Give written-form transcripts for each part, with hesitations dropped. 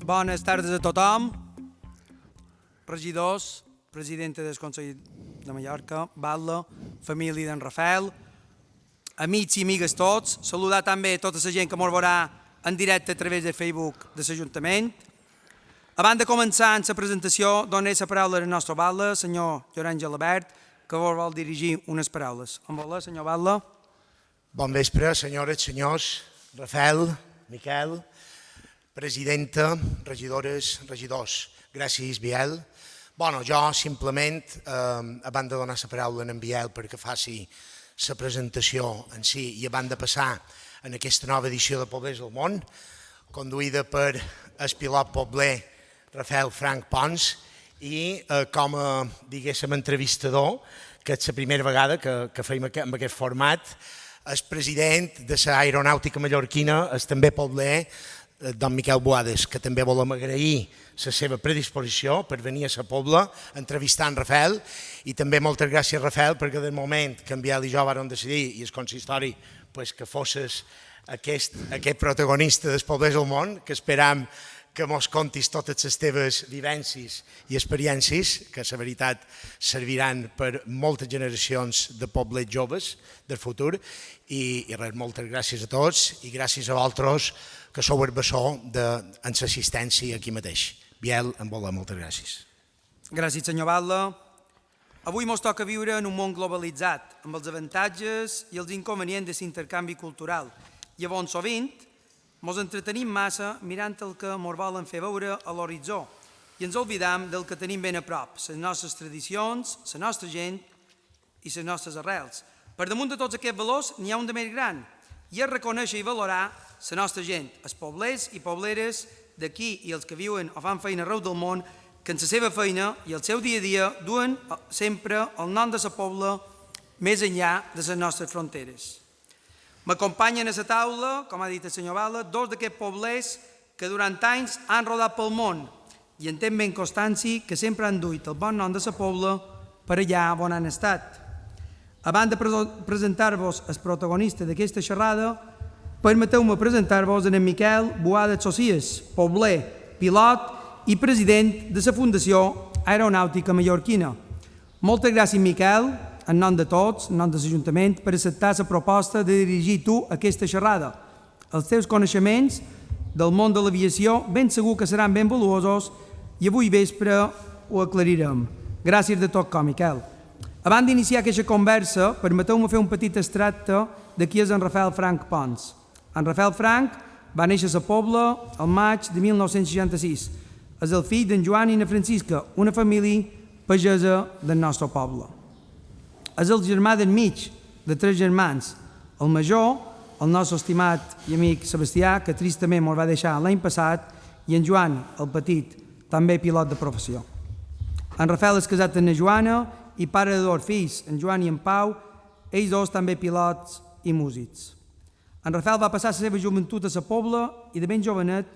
Bones tardes a tothom, regidors, presidenta del Consell de Mallorca, batlle, família d'en Rafael, amics i amigues tots, saludar també a tota la gent que ens veurà en directe a través de Facebook de l'Ajuntament. Abans de començar amb la presentació, dono la paraula al nostre batlle, senyor Llorenç Gelabert, que vol dirigir unes paraules. En vol, senyor batlle? Bon vespre, senyores, senyors, Rafael, Miquel, presidenta, regidores, regidors. Gràcies, Biel. Jo simplement, abans de donar la paraula a en Biel perquè faci la presentació en si i abans de passar en aquesta nova edició de Poblers del Món, conduïda per el pilot pobler Rafael Frank Pons i com a, diguéssim, entrevistador, que és la primera vegada que feim en aquest format, el president de l'Aeronàutica Mallorquina és també pobler, don Miquel Boades, que també volem agrair la seva predisposició per venir a la Pobla entrevistant Rafael, i també moltes gràcies, Rafael, perquè del moment que en Biel i jo vam decidir, i el consistori, que fossis aquest protagonista dels Poblers del Món, que esperam que mos contis totes les teves vivències i experiències, que la veritat serviran per moltes generacions de poblets joves del futur, i res, moltes gràcies a tots i gràcies a vosaltres que sou el bessó en l'assistència aquí mateix. Biel, en vola, moltes gràcies. Gràcies, senyor batlle. Avui ens toca viure en un món globalitzat, amb els avantatges i els inconvenients de l'intercanvi cultural, i llavors sovint ens entretenim massa mirant el que ens volen fer veure a l'horitzó i ens oblidam del que tenim ben a prop, les nostres tradicions, la nostra gent i les nostres arrels. Per damunt de tots aquests valors n'hi ha un de més gran, i és reconèixer i valorar la nostra gent, els poblers i pobleres d'aquí i els que viuen o fan feina arreu del món, que en la seva feina i el seu dia a dia duen sempre el nom de la Pobla més enllà de les nostres fronteres. M'acompanyen a la taula, com ha dit el senyor batlle, dos d'aquests poblers que durant anys han rodat pel món i en tenen ben constància que sempre han duit el bon nom de la Pobla per allà on han estat. Abans de presentar-vos el protagonista d'aquesta xerrada, permeteu-me presentar-vos en Miquel Boades Socias, pobler, pilot i president de la Fundació Aeronàutica Mallorquina. Moltes gràcies, Miquel, en nom de tots, en nom de l'Ajuntament, per acceptar la proposta de dirigir tu aquesta xerrada. Els teus coneixements del món de l'aviació ben segur que seran ben valuosos i avui vespre ho aclarirem. Gràcies de tot cor, Miquel. Abans d'iniciar aquesta conversa, permeteu-me fer un petit extracte de qui és en Rafael Frank Pons. En Rafael Frank va néixer a la Pobla el maig de 1966. És el fill d'en Joan i na Francisca, una família pagesa del nostre poble. És el germà del mig de tres germans. El major, el nostre estimat i amic Sebastià, que tristament ens va deixar l'any passat, i en Joan, el petit, també pilot de professió. En Rafael és casat amb na Joana i pare de dos fills, en Joan i en Pau, ells dos també pilots i músics. En Rafael va passar la seva joventut a la Pobla i de ben jovenet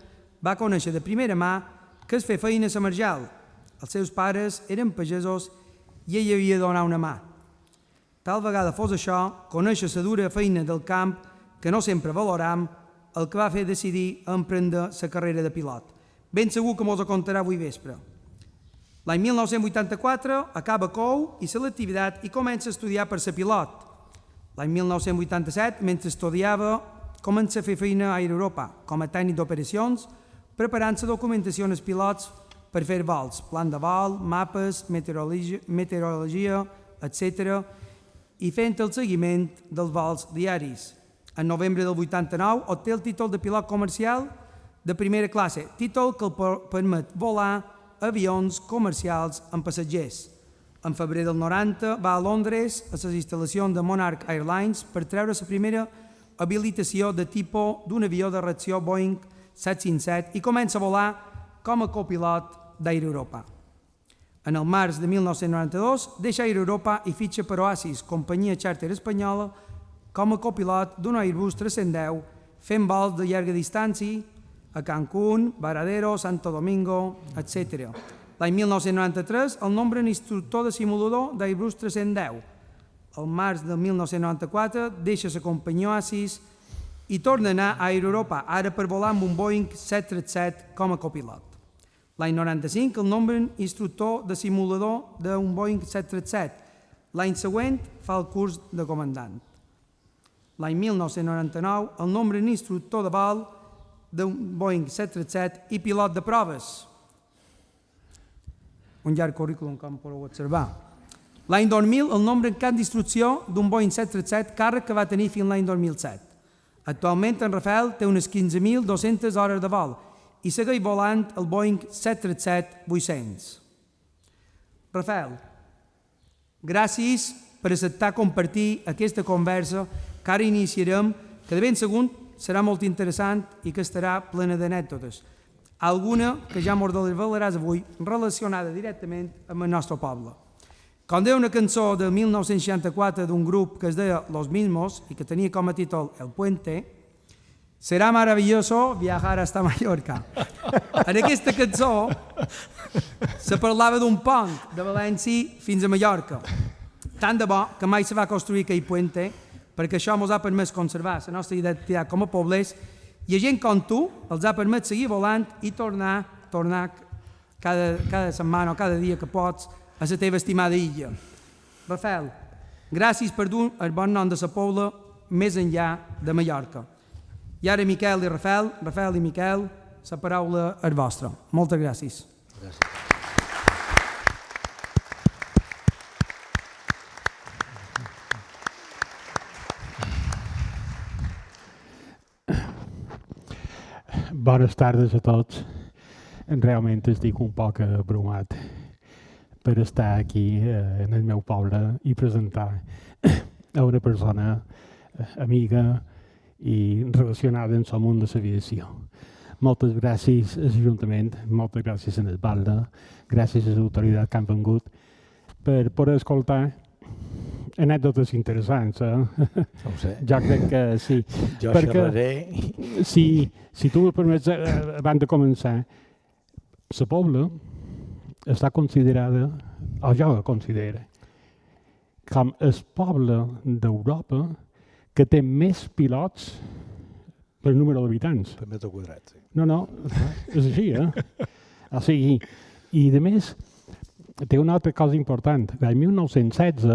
va conèixer de primera mà que es fer feina a la Marjal. Els seus pares eren pagesos i ell havia de donar una mà. Tal vegada fos això, conèixer la dura feina del camp que no sempre valoram, el que va fer decidir emprendre la carrera de pilot. Ben segur que mos ho contarà avui vespre. L'any 1984 acaba COU i selectivitat i comença a estudiar per ser pilot. L'any 1987, mentre estudiava, comença a fer feina a Air Europa com a tècnic d'operacions, preparant la documentació als pilots per fer vols, plan de vol, mapes, meteorologia, etc., i fent el seguiment dels vols diaris. En novembre del 89 obté el títol de pilot comercial de primera classe, títol que el permet volar avions comercials amb passatgers. En febrer del 90 va a Londres a les instal·lacions de Monarch Airlines per treure la primera habilitació de tipus d'un avió de reacció Boeing 757 i comença a volar com a copilot d'Air Europa. En el març de 1992 deixa Air Europa i fitxa per Oasis, companyia xàrter espanyola, com a copilot d'un Airbus 310, fent vols de llarga distància a Cancún, Varadero, Santo Domingo, etc. L'any 1993 el nombre en instructor de simulador d'Airbus 310. Al març del 1994 deixa la companyia Oasis i torna a anar a Air Europa, ara per volar amb un Boeing 737 com a copilot. L'any 95 el nombren instructor de simulador d'un Boeing 737. L'any següent fa el curs de comandant. L'any 1999 el nombren instructor de vol d'un Boeing 737 i pilot de proves. Un llarg currículum, com podeu observar. L'any 2000 el nombren cap d'instrucció d'un Boeing 737, càrrec que va tenir fins l'any 2007. Actualment en Rafael té unes 15.200 hores de vol i segueix volant el Boeing 737-800. Rafael, gràcies per acceptar compartir aquesta conversa que ara iniciarem, que de ben segur serà molt interessant i que estarà plena d'anècdotes. Alguna que ja mos revelaràs avui relacionada directament amb el nostre poble. Com deia una cançó de 1964 d'un grup que es deia Los Mismos i que tenia com a títol El Puente, serà maravilloso viajar hasta Mallorca. En aquesta cançó se parlava d'un pont de València fins a Mallorca. Tant de bo que mai se va construir aquell puente, perquè això ens ha permès conservar la nostra identitat com a poblers i a gent com tu els ha permès seguir volant i tornar cada setmana o cada dia que pots a la teva estimada illa. Rafael, gràcies per dur el bon nom de la Pobla més enllà de Mallorca. I ara Miquel i Rafael i Miquel, la paraula és vostra. Moltes gràcies. Gràcies. Bones tardes a tots. Realment estic un poc abrumat per estar aquí en el meu poble i presentar a una persona amiga i relacionada amb el món de l'aviació. Moltes gràcies a l'Ajuntament, moltes gràcies a l'Esbalda, gràcies a l'autoritat que han vengut per poder escoltar anècdotes interessants. No ho sé. Jo crec que sí. Jo xerraré. Si tu me permets, abans de començar, la Pobla està considerada, o jo la considero, com el poble d'Europa que té més pilots per número d'habitants. Per metre quadrat, sí. No, és així, O sigui, i a més, té una altra cosa important. L'any 1916,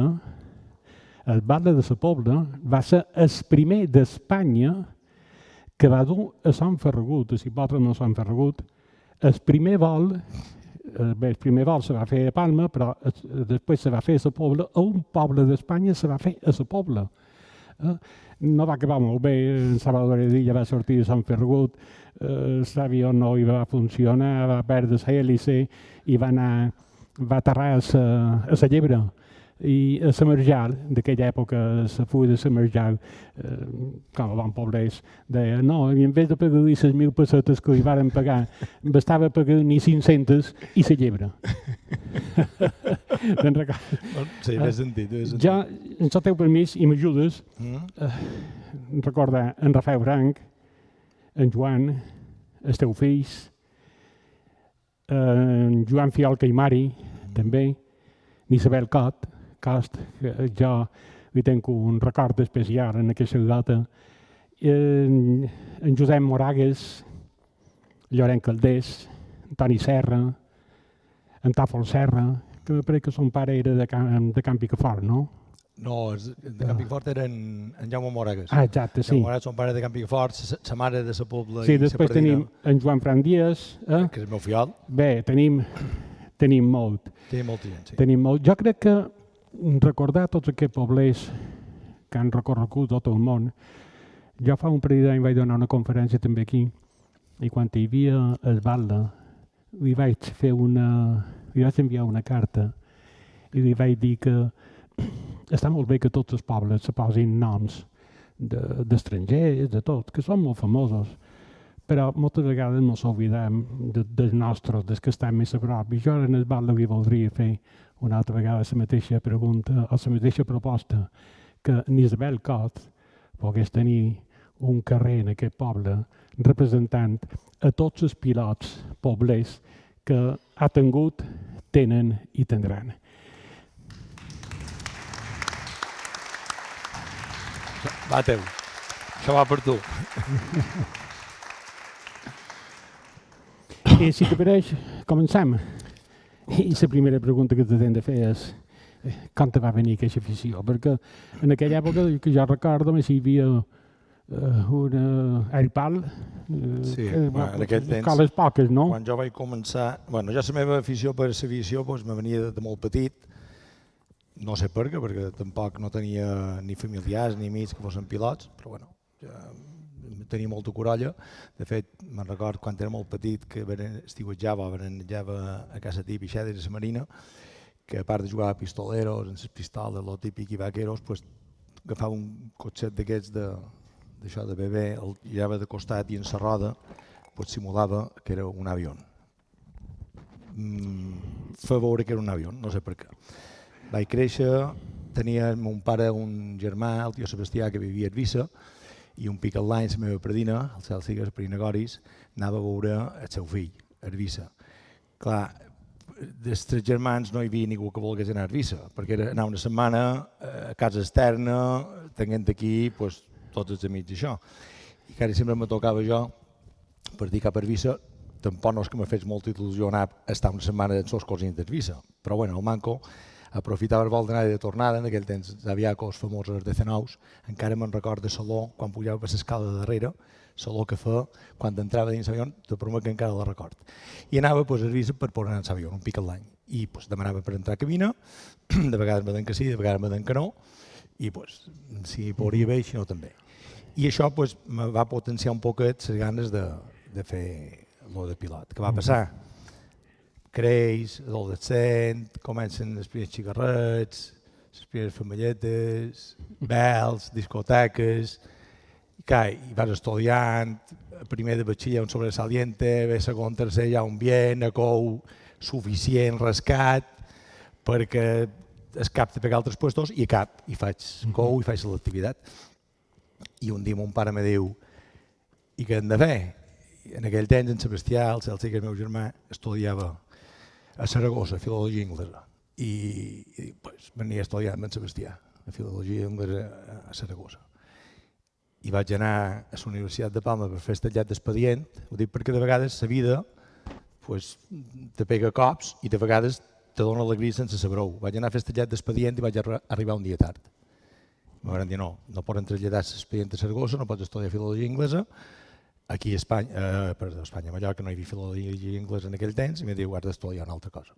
el Batlle de la Pobla va ser el primer d'Espanya que va dur a Sant Ferragut, a Cipòdrom de Sant Ferragut, el primer vol se va fer a Palma, però després se va fer a la Pobla, a un poble d'Espanya se va fer a la Pobla. No va acabar molt bé, en Salvador Illa va sortir de Sant Ferragut, l'avió no hi va funcionar, va perdre l'hèlice i va aterrar a la Llebre. I a la Marjal, d'aquella època, la fulla de la Marjal, com a bon poblers, deia no, i en vez de pagar les 1.000 pessetes que li varen pagar, bastava pagar ni 500 i la Llebre. Sí, m'he sentit. Jo, amb el teu permís, i m'ajudes, recordar en Rafael Frank, en Joan, els teus fills, en Joan Fiol Caimari, també, n'Isabel Cost, que jo li tenc un record especial en aquesta data, en Josep Moragues, Llorenç Caldés, Toni Serra, en Tàfol Serra, que crec que son pare era de Can Picafort, no? No, de Can Picafort era en Jaume Moragues. Ah, exacte, sí. Jaume Moragues, son pare de Can Picafort, sa mare de sa Pobla. Sí, després tenim en Joan Fran Díaz. Que és el meu fiol. Bé, tenim molt. Tenim molta gent, sí. Tenim molt. Jo crec que recordar tots aquests poblers que han recorregut tot el món. Jo fa un parell d'anys vaig donar una conferència també aquí i quan hi havia el Balda li vaig enviar una carta i li vaig dir que està molt bé que tots els pobles se posin noms d'estrangers, de tot, que són molt famosos, però moltes vegades no s'oblidem dels nostres, dels que estan més a prop. I jo en el Balda li voldria fer una altra vegada la mateixa pregunta o la mateixa proposta, que n'Isabel Cot pogués tenir un carrer en aquest poble representant a tots els pilots poblers que ha tingut, tenen i tindran. Va, teu. Això va per tu. I si t'apareix, comencem. I la primera pregunta que t'hem de fer és com te va venir aquesta afició? Perquè en aquella època que jo recordo hi havia una Airpal, Sí, en aquell temps, escoles poques, no? quan jo vaig començar... Bueno, ja la meva afició per l'aviació me venia de molt petit, no sé per què, perquè tampoc no tenia ni familiars ni amics que fossin pilots, però bueno, ja tenia molta corolla. De fet, me'n record quan era molt petit que estiuetjava a casa tip i xedres a la Marina, que a part de jugar a pistoleros, en les pistoles, lo típic i vaqueros, pues, agafava un cotxet d'aquests d'això de bebè, el tirava de costat i en la roda pues, simulava que era un avió. Fa veure que era un avió, no sé per què. Vaig créixer, tenia mon pare un germà, el tio Sebastià, que vivia a Eivissa, i un pic l'any, la meva predina, el cel sigues, Predina Goris, anava a veure el seu fill, a Eivissa. Clar, dels tres germans no hi havia ningú que volgués anar a Eivissa, perquè era anar una setmana a casa externa, tenint aquí pues, tots els amics d'això. I quasi sempre me tocava jo partir cap a Eivissa, tampoc no és que me fes molta il·lusió anar a estar una setmana amb els cosins d'Eivissa, però bueno, el manco aprofitava el vol d'anar de tornada, en aquell temps d'aviacos famosos de C9, encara me'n record de Saló, quan pujava per l'escala de darrere, Saló que fa, quan entrava dins l'avió, te promet que encara la record. I anava pues, a Eivissa per poder anar a l'avió, un pic l'any. I pues, demanava per entrar a cabina, de vegades me deien que sí, de vegades me deien que no, i pues, si podria bé, si no també. I això pues, me va potenciar un poquet les ganes de fer lo de pilot. Què va passar? Creix, adolescent, comencen els primers cigarrets, les primeres femalletes, bels, discoteques, i vas estudiant, primer de batxiller un sobresaliente, ve segon, tercer ja un bien, a cou suficient, rascat, perquè es cap de pegar altres puestos i cap, i faig cou i faig l'activitat. I un dia mon pare me diu, i què hem de fer? En aquell temps en Sebastià, el Celsi, que és el meu germà, estudiava a Saragossa, filologia anglesa. I pues, venia estudiant amb en Sebastià, a filologia anglesa a Saragossa. I vaig anar a la Universitat de Palma per fer el tallat d'expedient, ho dic perquè de vegades la vida pues, te pega cops i de vegades te dona alegria sense saber-ho. Vaig anar a fer el tallat d'expedient i vaig arribar un dia tard. Em van dir no poden traslladar l'expedient a Saragossa, no pots estudiar filologia anglesa. Aquí a Espanya, a Mallorca no hi havia filologia anglesa en aquell temps i em diu, has d'estudiar una altra cosa.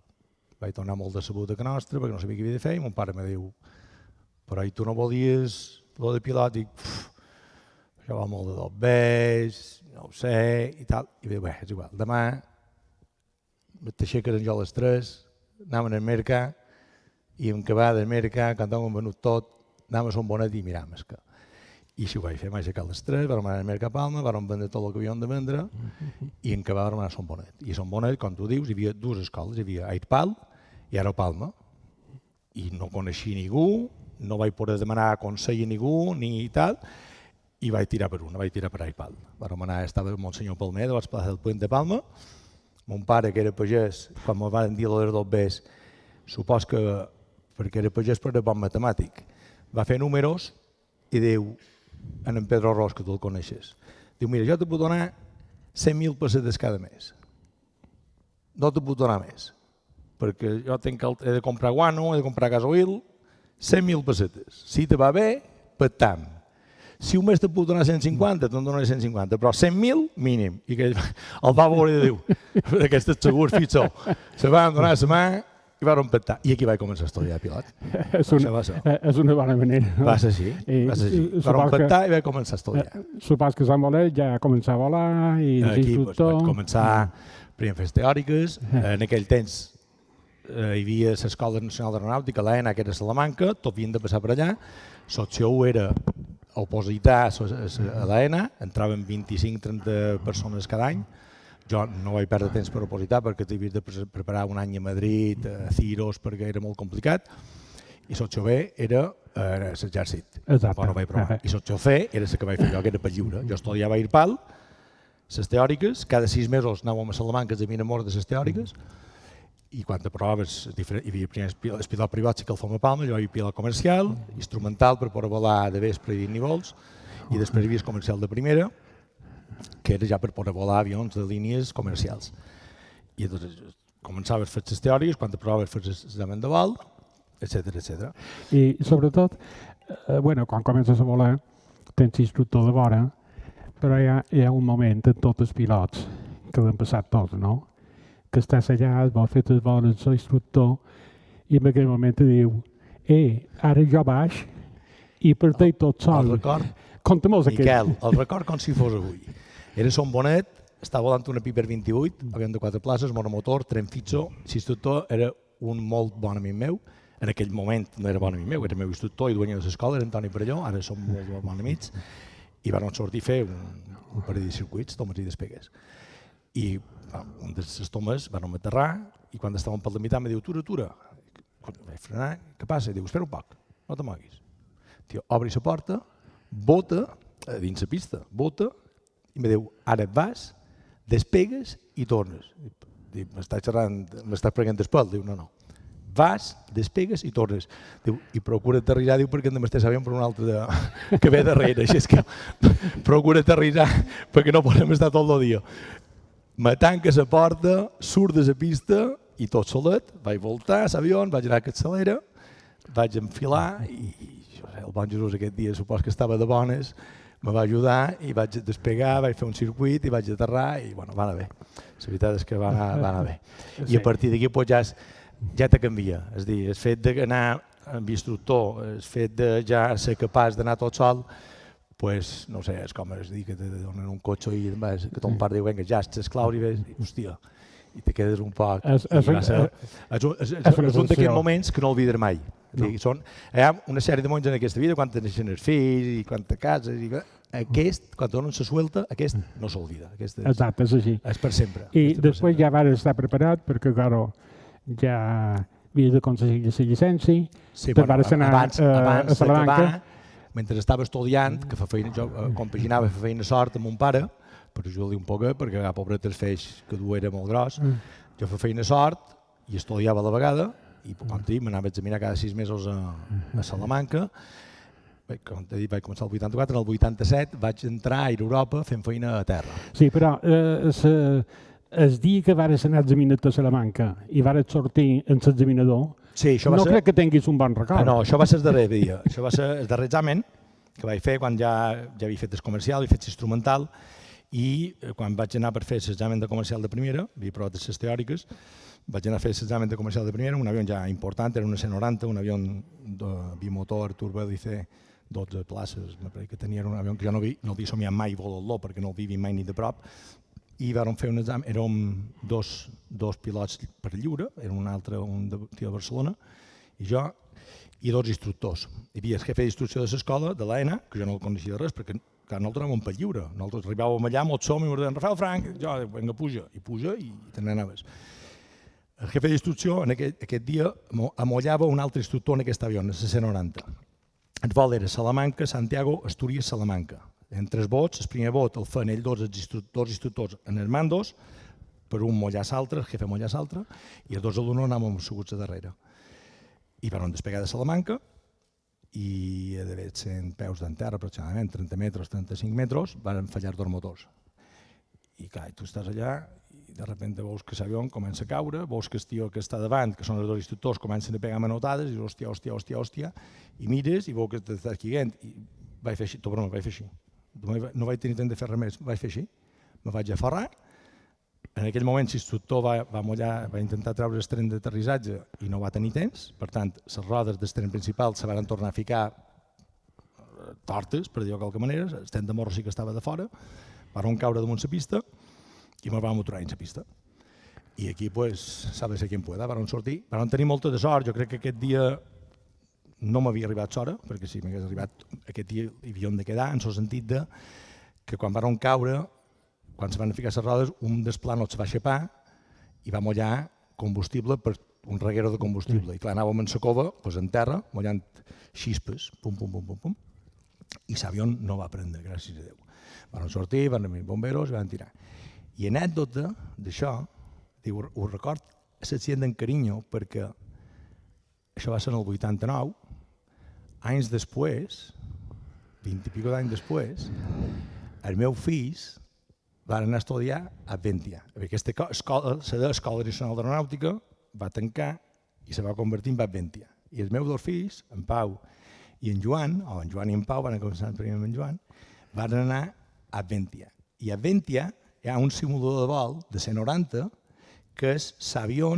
Vaig tornar molt decebut que nostra perquè no sabia què havia de fer i mon pare me diu, però i tu no volies lo de pilot? Dic, això va molt de dos bes, no ho sé, i tal. I diu, bé, és igual, demà t'aixeques jo a les 3, anàvem al mercat i en acabar del mercat, quan hem venut tot, anàvem a Son Bonet i miràvem que... I així ho vaig fer, m'he aixecat a les 3, vam anar al Mercat Palma, vam vendre tot el que havíem de vendre i en acabar vam anar a Son Bonet. I a Son Bonet, com tu dius, hi havia dues escoles, hi havia Airpal i Aeropalma. I no coneixia ningú, no vaig poder demanar consell a ningú ni tal, i vaig tirar per una, vaig tirar per Airpal. Vam anar, estava el Monsenyor Palmer de l'Esplaça del Puente de Palma, mon pare, que era pagès, quan me van dir lo de dos bes, supos que, perquè era pagès però era bon matemàtic, va fer números i diu, en Pedro Ros, que tu el coneixes, diu, mira, jo te puc donar 100.000 pessetes cada mes. No te puc donar més, perquè jo he de comprar guano, he de comprar gasoil, 100.000 pessetes. Si te va bé, pactam. Si un mes te puc donar 150, te'n donaré 150, però 100.000 mínim. I que el va veure i diu, d'aquestes segurs fixo, se van donar la mà i vam pactar. I aquí vaig començar a estudiar pilot. És una bona manera. Va ser així. Vam pactar i vaig començar a estudiar. Supos que Sant Bonet ja començar a volar i aquí vaig començar primer fes teòriques. En aquell temps hi havia l'Escola Nacional d'Aeronàutica, l'ENA, que era a Salamanca, tot havien de passar per allà. L'opció era opositar a l'ENA, entraven 25-30 persones cada any. Jo no vaig perdre temps per opositar perquè t'havies de preparar un any a Madrid, a Ciros, perquè era molt complicat. I l'opció B era l'exèrcit. No vaig provar. I l'opció C era la que vaig fer jo, que era per lliure. Jo estudiava a Airpal, les teòriques, cada 6 mesos anàvem a Salamanca a examinar de les teòriques, i quan te provaves, hi havia primer el pilot privat, sí que el fem a Palma, jo hi havia pilot comercial, instrumental per poder volar de vespre i dins ni vols, I després hi havia el comercial de primera, que era ja per poder volar avions de línies comercials. I llavors començaves a fer les teòriques, quan aprovaves fes l'examen de vol, etc. I sobretot, quan comences a volar, tens instructor de vora, però hi ha un moment en tots els pilots, que l'han passat tots, no? Que estàs allà, vols fer les vores amb l'instructor, i en aquell moment te diu, ara jo baix, i per te tot sol. El record, Conta-mos aquest. Miquel, el record com si fos avui. Era Son Bonet, estava volant una Piper 28, avió de 4 places, monomotor, tren fitxo. L'instructor era un molt bon amic meu. En aquell moment no era bon amic meu, era el meu instructor i dueño de l'escola, era Antoni Perelló, ara som molt bons amics. I vam sortir a fer un parell de circuits, tomes i despegues. I un de les tomes vam aterrar i quan estàvem per la meitat em diu, tura. Vaig frenar, què passa? Diu, espera un poc, no te moguis. Tio, obri la porta, bota, dins la pista, bota, i em diu, ara vas, despegues i tornes. Diu, m'estàs xerrant, m'estàs pregant d'espòs? Diu, no. Vas, despegues i tornes. Diu, i procura aterrissar, diu, perquè hem d'estar sabent per un altre que ve darrere. Així és que procura aterrissar perquè no podem estar tot el dia. Me tanca la porta, surt de la pista i tot solet, vaig voltar a l'avió, vaig anar a l'accelera, vaig enfilar i el bon Jesús aquest dia supos que estava de bones, me va ajudar i vaig despegar, vaig fer un circuit i vaig aterrar i bueno, va anar bé. La veritat és que va anar bé. I a partir d'aquí pues, ja te canvia. És dir, el fet d'anar amb instructor, el fet de ja ser capaç d'anar tot sol, pues, no sé, és com és dir que te donen un cotxe i que ton pare diu, vinga, ja estàs clau i ves, hòstia, i te quedes un poc... És un d'aquests moments que no oblidaré mai. Hi ha una sèrie de moments en aquesta vida, quan neixen els fills i quan te cases, aquest, quan donen la suelta, aquest no s'oblida. Exacte, és així. És per sempre. I després ja vas estar preparat perquè, clar, ja havies d'aconseguir la llicència, te vas anar a Salamanca. Mentre estava estudiant, que jo compaginava fer feina sort amb mon pare, per ajudar-li un poc, perquè a pobret el feix que du era molt gros, jo feia feina sort i estudiava a la vegada, i com t'he dit, m'anava a examinar cada 6 mesos a Salamanca. Com t'he dit, vaig començar el 84, en el 87 vaig entrar a Europa fent feina a terra. Sí, però el dia que vares anar a examinar a Salamanca i vares sortir en l'examinador, no crec que tinguis un bon record. No, això va ser el darrer dia. Això va ser el darrer examen que vaig fer quan ja havia fet el comercial, havia fet l'instrumental, i quan vaig anar per fer l'examen de comercial de primera, havia provat les teòriques, vaig anar a fer l'examen de comercial de primera, un avió ja important, era una C-90, un avió de bimotor, turbohélice, 12 places, que tenia un avió que jo no havia somiat mai volar-lo perquè no el havia mai ni de prop, i vam fer un examen, érem dos pilots per lliure, era un altre, un de Barcelona, i jo, i 2 instructors. Hi havia el jefe d'instrucció de l'escola, de l'ENA, que jo no el coneixia de res, perquè nosaltres anàvem per lliure. Nosaltres arribàvem allà, molt som, i em deien, Rafael Frank, jo, vinga, puja, i te n'anaves. El jefe d'instrucció, aquest dia, amollava un altre instructor en aquest avió, en la C-90. El vol era Salamanca, Santiago, Astúries, Salamanca. En 3 vots, el primer vot el fan ells 2 instructors en els mandos, per un mollar l'altre, el jefe mollar l'altre, i els 2 alumnes anàvem asseguts a darrere. I vam despegar de Salamanca, i d'haver 100 peus d'en terra, aproximadament 30 metres, 35 metres, van fallar 2 motors. I clar, tu estàs allà, i de repente veus que l'avió comença a caure, veus que el tio que està davant, que són els 2 instructors, comencen a pegar manotades, i dius, hòstia, i mires i veus que t'estàs quiguent, i vaig fer així, tot broma, vaig fer així. No vaig tenir temps de fer res més, vaig fer així, me vaig aferrar. En aquell moment l'instructor va intentar treure el tren d'aterrissatge i no va tenir temps, per tant, les rodes del tren principal se van tornar a ficar tortes, per dir-ho de qualque manera, el tren de morro sí que estava de fora, van caure damunt la pista i me vam aturar dins la pista. I aquí, pues, sabes a qui em pueda, van sortir. Van tenir molta de sort, jo crec que aquest dia no m'havia arribat l'hora, perquè si m'hagués arribat aquest dia hi havíem de quedar, en el sentit que quan van caure, quan se van ficar les rodes, un dels plànols se va aixapar i va mullar combustible per un reguero de combustible. I clar, anàvem en la cova, en terra, mullant xispes, pum, i l'avió no va prendre, gràcies a Déu. Van sortir, van venir bomberos i van tirar. I anècdota d'això, ho record, l'accident d'en Carinyo, perquè això va ser en el 89, anys després, 20 i pico d'anys després, els meus fills van anar a estudiar a Adventia. Aquesta escola, la Escola Nacional d'Aeronàutica, va tancar i se va convertir en Adventia. I els meus dos fills, en Pau i en Joan, o en Joan i en Pau, van començar primer amb en Joan, van anar a Adventia. I a Adventia hi ha un simulador de vol de C-90, que és l'avió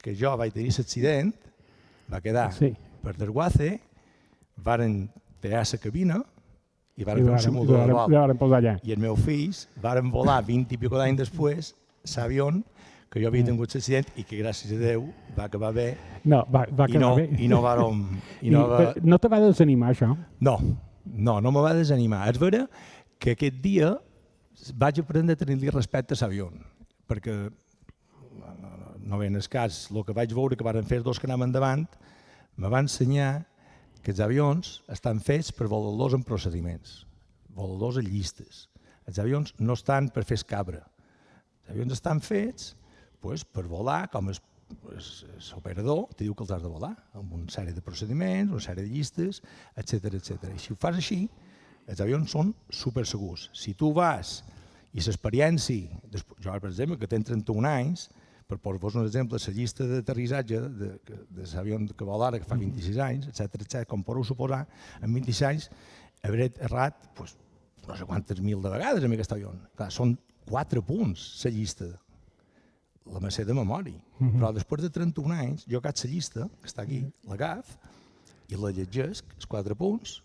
que jo vaig tenir l'accident, va quedar per desguace, varen pegar la cabina i varen fer un simulador de vol. I els meus fills varen volar 20 i pico d'anys després l'avió que jo havia tingut l'accident i que gràcies a Déu va acabar bé. No, va acabar bé. I no vàrem... No te va desanimar, això? No me va desanimar. És vera que aquest dia vaig aprendre a tenir-li respecte a l'avió, perquè no ve en el cas, el que vaig veure que van fer els dos que anaven endavant, me va ensenyar que els avions estan fets per voladors en procediments, voladors en llistes. Els avions no estan per fer escabra. Els avions estan fets per volar, com l'operador te diu que els has de volar, amb una sèrie de procediments, una sèrie de llistes, etc. I si ho fas així, els avions són supersegurs. Si tu vas i l'experiència, jo per exemple, que tenc 31 anys, per posar-vos un exemple, la llista d'aterrissatge de l'avió que vol ara, que fa 26 anys, etc., com podeu suposar, en 26 anys hauré errat no sé quantes mil de vegades amb aquest avió. Clar, són 4 punts, la llista. La me sé de memòria. Però després de 31 anys, jo agafo la llista, que està aquí, l'agaf, i la llegesc, els 4 punts,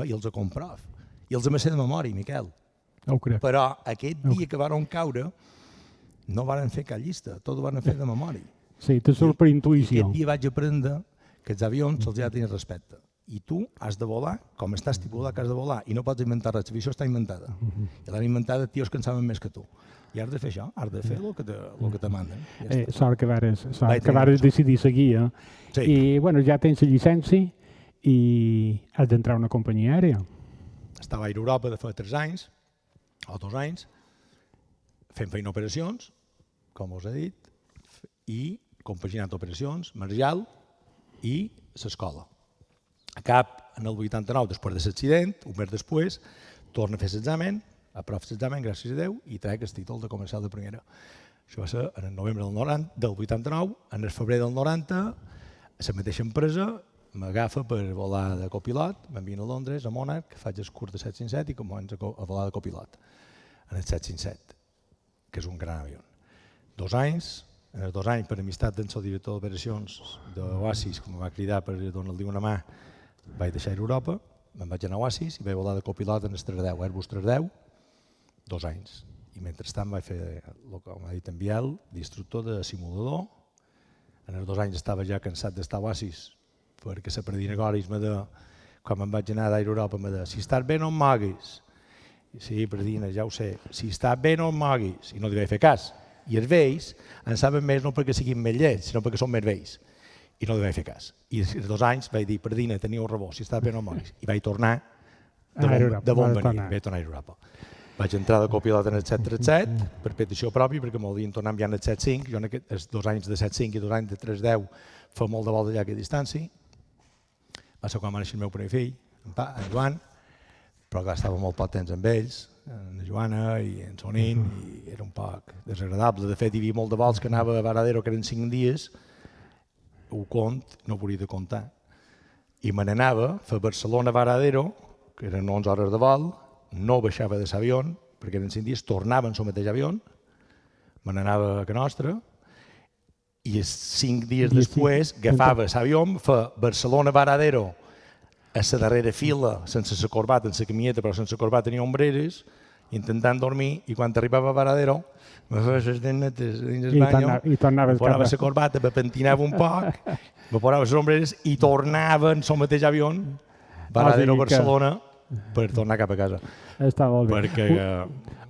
i els comprovo. I els me sé de memòria, Miquel. Però aquest dia que van caure, no van fer cap llista, tot ho van fer de memòria. Sí, te surt per intuïció. I aquest dia vaig aprendre que els avions se'ls ha de tenir respecte. I tu has de volar com està estipulat que has de volar i no pots inventar res, l'aviació està inventada. I l'han inventada tios que en saben més que tu. I has de fer això, has de fer el que te manden. Sort que vares decidir seguir. I bueno, ja tens la llicència i has d'entrar a una companyia aèria. Estava a Europa de fa 3 anys, o 2 anys, fent feina operacions, com us he dit, i compaginant operacions, marcial i l'escola. A cap en el 89, després de l'accident, un mes després, torna a fer l'examen, aprof l'examen, gràcies a Déu, i trec el títol de comercial de primera. Això va ser en el novembre del 89, en el febrer del 90, a la mateixa empresa m'agafa per volar de copilot, m'envien a Londres, a Monarch, faig el curs de 757 i començo a volar de copilot en el 757. Que és un gran avió. 2 anys, en els 2 anys, per amistat del seu director d'operacions d'Oasis, que em va cridar per donar-li una mà, vaig deixar Europa, me'n vaig anar a Oasis i vaig volar de copilot en el 310, Airbus 310, 2 anys. I mentrestant vaig fer, com ha dit en Biel, d'instructor de simulador. En els 2 anys estava ja cansat d'estar a Oasis, perquè la predina Goris, quan me'n vaig anar d'Europa, me deia, si estàs bé no em moguis. Sí, Predina, ja ho sé. Si està bé no em moguis. I no li vaig fer cas. I els vells en saben més no perquè siguin més llets, sinó perquè són més vells. I no li vaig fer cas. I els 2 anys vaig dir, Predina, teniu rebó, si està bé no em moguis. I vaig tornar de bon venir. Vaig tornar a Europa. Vaig entrar de copilot en el 737 per petició pròpia, perquè m'ho volien tornar enviant el 75. Jo en els 2 anys de 75 i 2 anys de 310 fa molt de vol de llarga distància. Va ser quan va néixer el meu primer fill, en Joan, però clar, estava molt poc temps amb ells, en Joana i en Sonin, i era un poc desagradable. De fet, hi havia molt de vols que anava a Varadero, que eren 5 dies, ho no ho volia de comptar. I me n'anava a fer Barcelona-Varadero, que eren 11 hores de vol, no baixava de l'avió, perquè eren 5 dies, tornava en el mateix avió, me n'anava a Can Nostra, i 5 dies després agafava l'avió, fer Barcelona-Varadero, a la darrera fila, sense la corbata, en la camieta, però sense corbata ni ombreres, intentant dormir, i quan arribava a Varadero, me feia les denetes dins el banyo, me posava la corbata, me pentinava un poc, me posava les ombreres i tornava en el mateix avió, Varadero-Barcelona, per tornar cap a casa. Està molt bé. Perquè...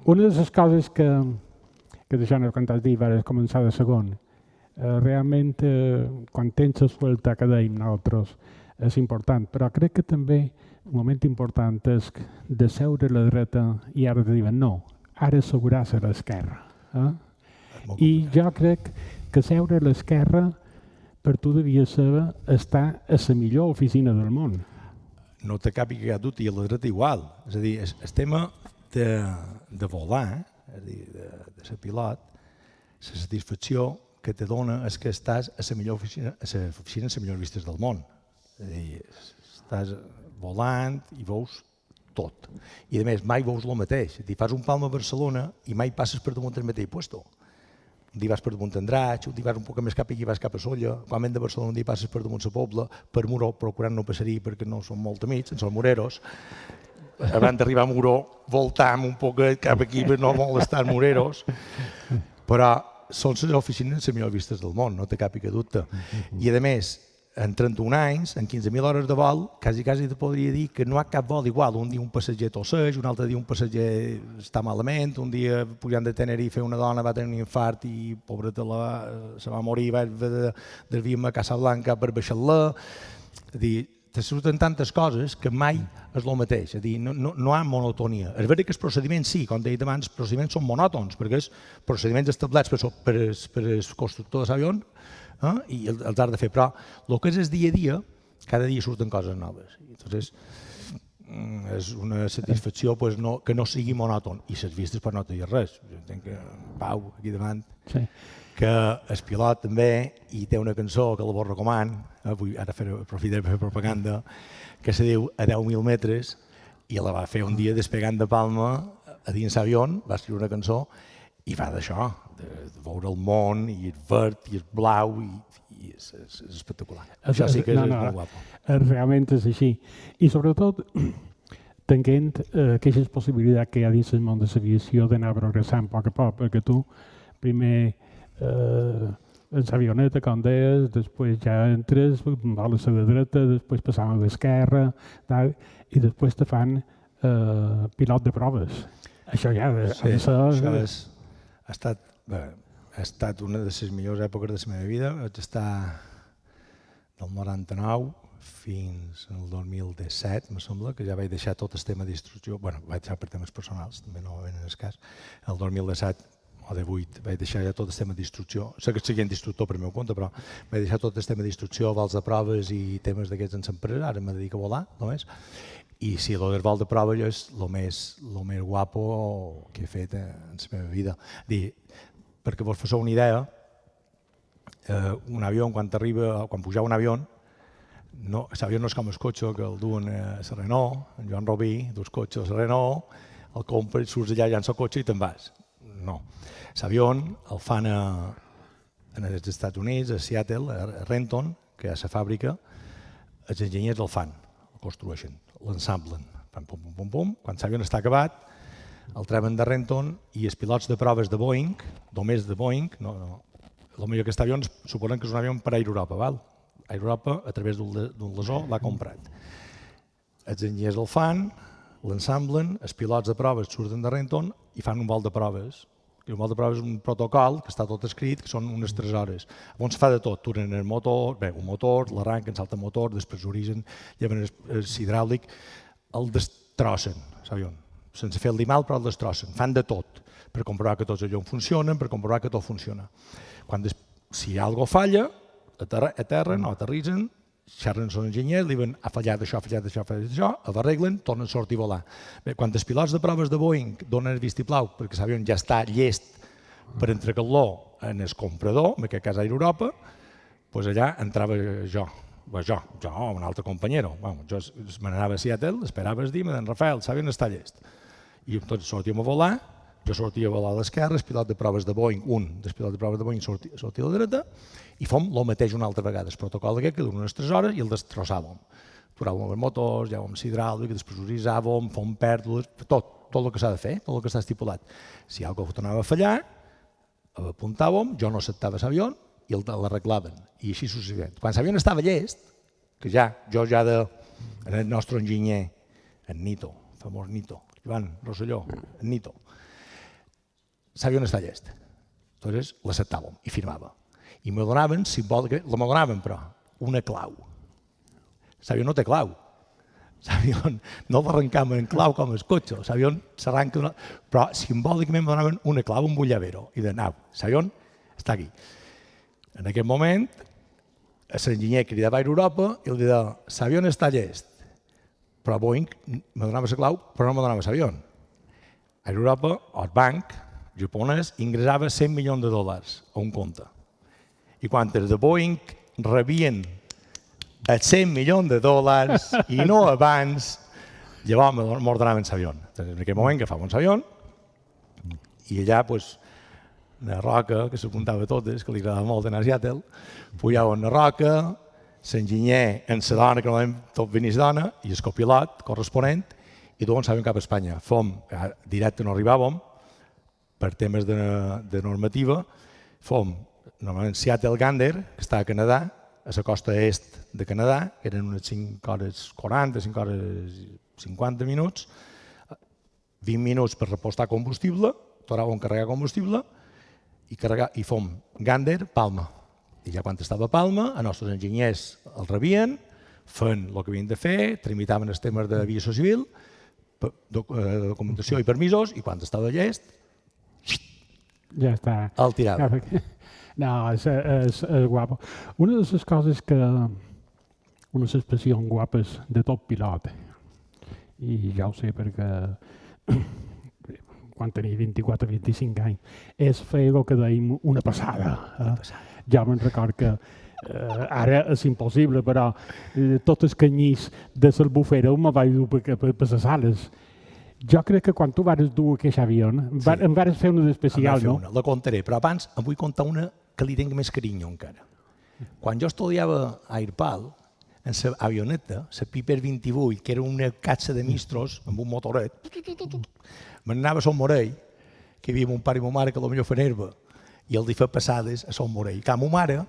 Una de les coses que d'això no quan t'has dit, vas començar de segon, realment, quan tens la suelta que dèiem nosaltres, és important, però crec que també un moment important és de seure a la dreta i ara te diuen no, ara assegurar a l'esquerra. I jo crec que seure a l'esquerra per tu devia ser estar a la millor oficina del món. no té cap dubte, i a la dreta igual. És a dir, el tema de volar, és a dir, de ser pilot, la satisfacció que te dona és que estàs a la millor oficina, a l'oficina amb les millors vistes del món. És a dir, estàs volant i veus tot. I a més, mai veus el mateix. És a dir, fas un palm a Barcelona i mai passes per damunt el mateix puesto. Un dia vas per damunt Andratx, un dia vas un poc més cap aquí, vas cap a Solla. Quan vens de Barcelona un dia passes per damunt la Pobla, per Muró, procurant no passar-hi perquè no són molt amics, són moreros. Abans d'arribar a Muró, voltam un poc cap aquí per no molestar moreros. Però són les oficines les millors vistes del món, no té cap dubte. I a més, en 31 anys, en 15.000 hores de vol, quasi te podria dir que no hi ha cap vol igual. Un dia un passatger tosseix, un altre dia un passatger està malament, un dia pujant de Tenerife una dona va tenir un infart i pobreta se va morir, va desviar-me a Casablanca per baixar-la. És a dir, te surten tantes coses que mai és el mateix, és a dir, no hi ha monotonia. És veritat que els procediments sí, com deia abans, els procediments són monòtons, perquè els procediments establerts per el constructor d'avions i els has de fer, però el que és el dia a dia, cada dia surten coses noves. Entonces, és una satisfacció que no sigui monòton, i les vistes no te diuen res. Jo entenc que Pau, aquí davant, que el pilot també, i té una cançó que la vos recomano, ara aprofitaré per fer propaganda, que se diu A 10.000 metres, i la va fer un dia despegant de Palma a dins l'avió, va escriure una cançó, i va d'això, de veure el món, i el verd, i el blau, i és espectacular. Això sí que és molt guapo. Realment és així. I sobretot, tenint aquestes possibilitats que hi ha dins el món de l'aviació d'anar progressant a poc a poc, perquè tu primer en l'avioneta, com deies, després ja entres, voles a la dreta, després passam a l'esquerra, i després te fan pilot de proves. Això ja ha estat una de les millors èpoques de la meva vida. Vaig estar del 99 fins al 2017, me sembla, que ja vaig deixar tot el tema d'instrucció. Bé, vaig deixar per temes personals, també no va venir en el cas. El 2017 o de 8, vaig deixar ja tot el tema d'instrucció. Sé que seguia d'instructor per meu compte, però vaig deixar tot el tema d'instrucció, vols de proves i temes d'aquests en l'empresa. Ara me dedico a volar, només. I sí, el vol de prova és el més guapo que he fet en la meva vida. Perquè vos feu una idea, un avió, quan pujava un avió, l'avió no és com el cotxe que el duen a la Renault, en Joan Robí, dus cotxes a la Renault, el compres, surts allà, llança el cotxe i te'n vas. No. L'avió el fan als Estats Units, a Seattle, a Renton, que és la fàbrica, els enginyers el fan, el construeixen, l'ensamblen. Fan pum, pum, pum, pum. Quan l'avió està acabat, el treuen de Renton i els pilots de proves de Boeing, només de Boeing, potser aquest avió suposen que és un avió per Air Europa, val? Air Europa, a través d'un lesó, l'ha comprat. Els enginyers el fan, l'ensamblen, els pilots de proves surten de Renton i fan un vol de proves. I un vol de proves és un protocol que està tot escrit, que són unes 3 hores. Llavors fa de tot, turen el motor, un motor, l'arranquen, salta el motor, després l'origen, lleven el hidràulic, el destrossen, l'avió. Sense fer-li mal, però el destrossen. Fan de tot per comprovar que tots els avions funcionen, per comprovar que tot funciona. Si alguna cosa falla, aterren o aterritzen, xerren els enginyers, li diuen ha fallat això, ho arreglen, tornen a sortir a volar. Quan els pilots de proves de Boeing donen el vistiplau perquè l'avió ja està llest per entregar-lo en el comprador, en aquest cas a Europa, doncs allà entrava jo, un altre companyero. Jo me n'anava a Seattle, esperava el dia, m'han Rafael, l'avió està llest. I tots sortíem a volar, jo sortia a volar a l'esquerra, el pilot de proves de Boeing, un dels pilots de proves de Boeing sortia a la dreta, i fem el mateix una altra vegada, el protocol aquest que dura unes 3 hores i el destrossàvem. Aturàvem els motors, llevàvem l'hidràulic, despressuritzàvem, fem pèrdules, tot el que s'ha de fer, tot el que està estipulat. Si alguna cosa tornava a fallar, apuntàvem, jo no acceptava l'avió i l'arreglaven, i així successivament. Quan l'avió estava llest, que el nostre enginyer, en Nito, el famós Nito, Joan Rosselló, en Nito, l'avió està llest. Aleshores l'acceptàvem i firmava. I me donaven, me donaven però, una clau. L'avió no té clau. L'avió no l'arrencaven en clau com el cotxe. L'avió s'arranca, però simbòlicament me donaven una clau, un llavero. I deien, l'avió està aquí. En aquest moment, l'enginyer cridava a Europa i li deia, l'avió està llest. però Boeing me donava la clau, però no me donava l'avió. A Europa, el banc japonès ingressava $100 milions a un compte. I quan els de Boeing rebien els $100 milions i no abans, llavors m'ordenaven l'avió. En aquell moment agafàvem l'avió i allà, una roca, que s'apuntava a totes, que li agradava molt anar a Seattle, pujava una roca, l'enginyer en la dona, que normalment tot venís dona, i el copilot corresponent, i tots anàvem cap a Espanya. Directe no arribàvem, per temes de normativa, normalment Seattle-Gander, que està a Canadà, a la costa est de Canadà, que eren unes 5 hores 40, 5 hores 50 minuts, 20 minuts per repostar combustible, tornàvem a carregar combustible, i fom Gander, Palma. I ja quan estava a Palma, els nostres enginyers el rebien, feien el que havien de fer, tramitaven els temes d'aviació civil, documentació i permisos, i quan estava llest, ja està. el tirava. No, és guapo. Una de les coses que... Unes expressions guapes de tot pilot, i ja ho sé perquè quan tenia 24-25 anys, és fer el que deim una passada. Ja me'n record que ara és impossible, però tots els canyís de l'albufera me vaig dur per les sales. Jo crec que quan tu vas dur aquest avió, em vas fer una d'especial, no? La contaré, però abans em vull contar una que li tinc més carinyo encara. Quan jo estudiava a Airpal, en l'avioneta, la Piper 28, que era una catxa de mistros amb un motoret, m'anava a Son Morell, que hi havia mon pare i mon mare que potser feien herba, i el feia passades a Son Morell. Que ma mare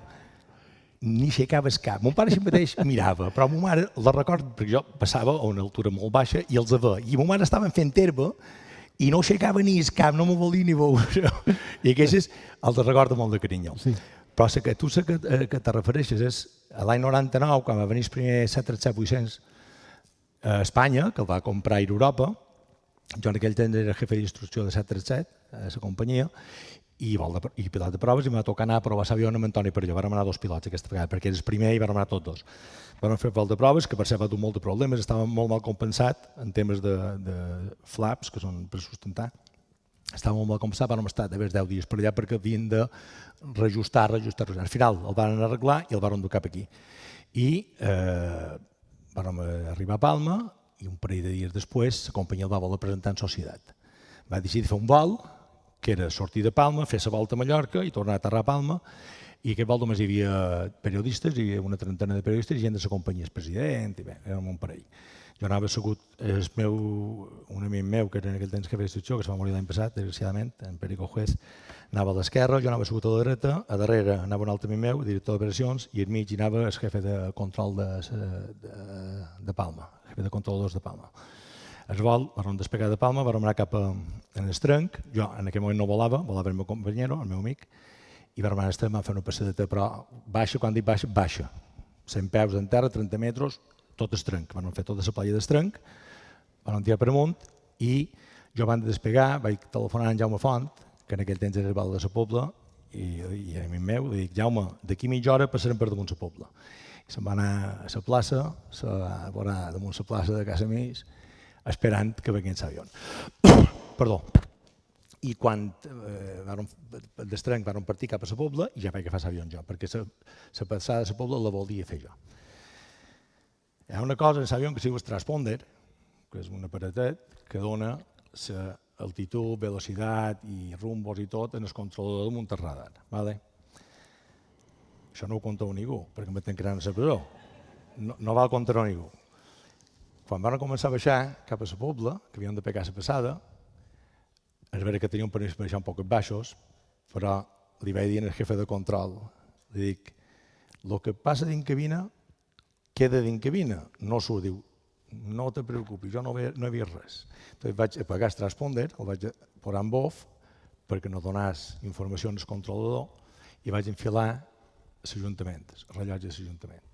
ni aixecava el cap. Mon pare sempre mateix mirava, però ma mare la record, perquè jo passava a una altura molt baixa i els veia. I ma mare estava fent herba i no aixecava ni el cap, no me volia ni veure. I aquestes els recordo molt de carinyo. Sí. Però la que tu que te refereixes és a l'any 99, quan va venir el primer 737-800 a Espanya, que el va comprar Air Europa. Jo en aquell temps era jefe d'instrucció de 737, a la companyia, i pilot de proves, i m'ha tocat anar a provar l'avió amb Antoni Perelló. Vam anar 2 pilots aquesta vegada, perquè era el primer i vam anar tots 2. Vam fer vol de proves, que per cert va dur molt de problemes, estava molt mal compensat en temes de flaps, que són per sustentar. Estava molt mal compensat, vam estar de 10 dies per allà perquè havien de reajustar. Al final el van arreglar i el van dur cap aquí. I vam arribar a Palma i un parell de dies després la companyia el va voler presentar en societat. Va decidir fer un vol, que era sortir de Palma, fer la volta a Mallorca i tornar a aterrar a Palma, i aquest vol només hi havia periodistes, hi havia una trentena de periodistes i gent de la companyia, el president, i bé, érem un parell. Jo anava assegut, un amic meu, que era en aquell temps que feia instrucció, que se va morir l'any passat, desgraciadament, en Perico Juez, anava a l'esquerra, jo anava assegut a la dreta, a darrere anava un altre amic meu, director d'operacions, i al mig hi anava el jefe de control de Palma, el jefe de controladors de Palma. El vol, vam despegar de Palma, vam anar cap a Estrenc, jo en aquell moment no volava el meu companyero, el meu amic, i vam anar a Estrenc, vam fer una passadeta, però baixa, quan dic baixa, baixa. 100 peus en terra, 30 metres, tot Estrenc. Vam fer tota la playa d'Estrenc, vam tirar per amunt, i jo abans de despegar vaig telefonar a en Jaume Font, que en aquell temps era el val de la Pobla, i a mi meu, li dic, Jaume, d'aquí mitja hora passarem per damunt la Pobla. I se'n va anar a la plaça, se va veure damunt la plaça de casa Mis, esperant que vengués l'avió. Perdó. I quan d'Estrenc vam partir cap a la Pobla, i ja vaig agafar l'avió jo, perquè la passada de la Pobla la volia fer jo. Hi ha una cosa en l'avió que es diu el transponder, que és un aparatet que dona l'altitud, velocitat i rumbos i tot en el controlador damunt el radar. Això no ho conteu ningú, perquè me tancaran a la presó. No va contar ningú. Quan van començar a baixar cap a la Pobla, que havíem de pegar la passada, és vera que tenia un permís per baixar un poc baixos, però li vaig dir al jefe de control, li dic, el que passa dins cabina queda dins cabina. No s'ho diu, no te preocupis, jo no he vist res. Entonces vaig apagar el transponder, el vaig posar en off perquè no donés informació al controlador i vaig enfilar l'Ajuntament, el rellotge de l'Ajuntament.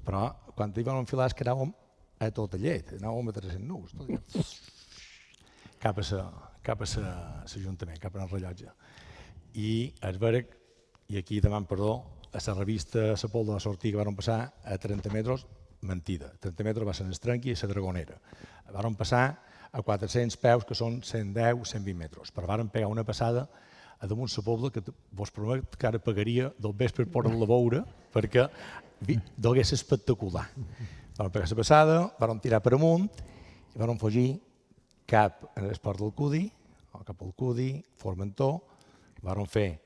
Però quan hi vam enfilar es quedàvem a tota llet, anàvem a 300 nus, cap a l'Ajuntament, cap al rellotge. I és vera, i aquí deman perdó, a la revista La Pobla va sortir que van passar a 30 metres, mentida. 30 metres va ser l'Estrenqui i la Dragonera. Varen passar a 400 peus, que són 110, 120 metres. Però varen pegar una passada a damunt la Pobla que vos promet que ara pagaria del vespre per la veure, perquè d'hagués espectacular. Varen pegar la passada, varen tirar per amunt i varen fugir cap a l'esport del Cudi, cap al Cudi, Formentor, varen fer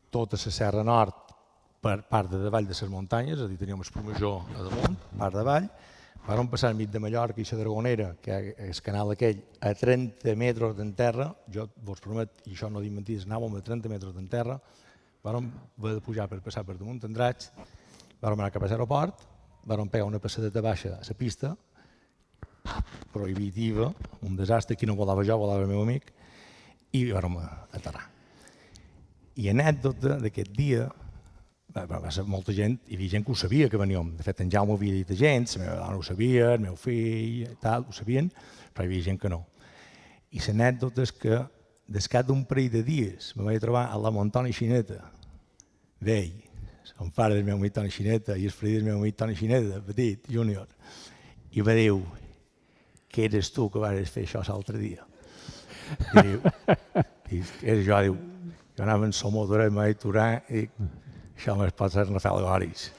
tota la Serra Nord per part de davall de les muntanyes, és a dir, teníem el Major a damunt, part davall, varen passar al mig de Mallorca i la Dragonera, que és el canal aquell, a 30 metres d'enterra, jo vos promet, i això no dic mentides, anàvem a 30 metres d'enterra, vàrem haver de pujar per passar per damunt Andratx, vàrem anar cap a l'aeroport, vàrem pegar una passadeta baixa a la pista, prohibitiva, un desastre, qui no volava jo, volava el meu amic, i vàrem aterrar. I anècdota d'aquest dia, va ser molta gent, hi havia gent que ho sabia que veníem. De fet, en Jaume ho havia dit a gent, la meva dona ho sabia, el meu fill, tal, ho sabien, però hi havia gent que no. I l'anècdota és que, des cap d'un parell de dies, me vaig trobar a la Montoni Xineta, d'ell, el pare del meu amic Toni Xineta i el fill del meu amic Toni Xineta, petit, júnior, i va dir, que eres tu que vas fer això l'altre dia? I diu, era jo, diu, jo anava en la motora, em vaig aturar i dic, això m'és pot ser Rafael Goris.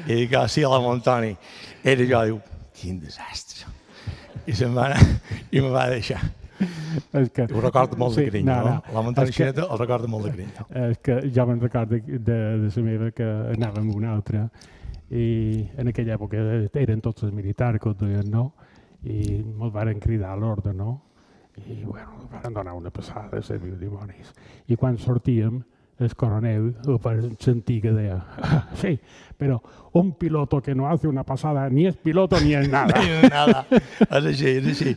I dic, sí, a la Montoni. Era jo, diu, quin desastre. I se'n va anar i me va deixar. Ho recordo molt de carinyo, no? La Montoni Xineta el recordo molt de carinyo. És que jo me'n recordo de la meva que anàvem amb una altra i en aquella època eren tots els militars que ho duien, no? I ens varen cridar a l'ordre, no? I, bueno, varen donar una passada a servir dimonis. I quan sortíem, el coronel per sentir que deia, sí, però un piloto que no hace una pasada ni és piloto ni és nada. Ni és nada, és així.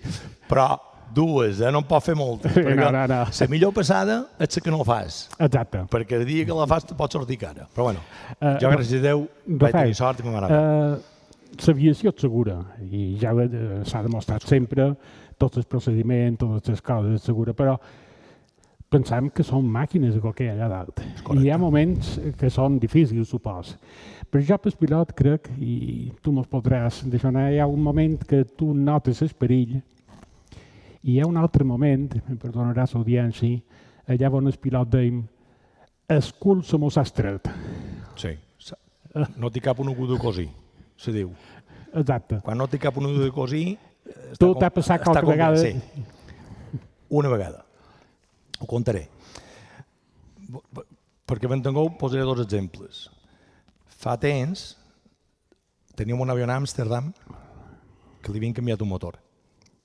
Però dues, no en pot fer moltes. No. La millor passada és la que no fas. Exacte. Perquè el dia que la fas te pot sortir cara. Però bueno, jo gràcies a Déu vaig tenir sort i me va anar bé. L'aviació és segura i ja s'ha demostrat sempre, tots els procediments, totes les coses és segura, però pensem que són màquines que hi ha allà dalt. I hi ha moments que són difícils, supos. Però jo, per pilot, crec, i tu me'ls podràs deixar anar, hi ha un moment que tu notes el perill i hi ha un altre moment, em perdonaràs l'audiència, allà on el pilot deim, el cul se mos ha estret. Sí. No té cap un agut de cosir, se diu. Exacte. Quan no té cap un agut de cosir... Tu t'ha passat qualque vegada? Sí. Una vegada. Ho contaré. Perquè m'entengueu, posaré dos exemples. Fa temps teníem un avió a Amsterdam que li havien canviat un motor.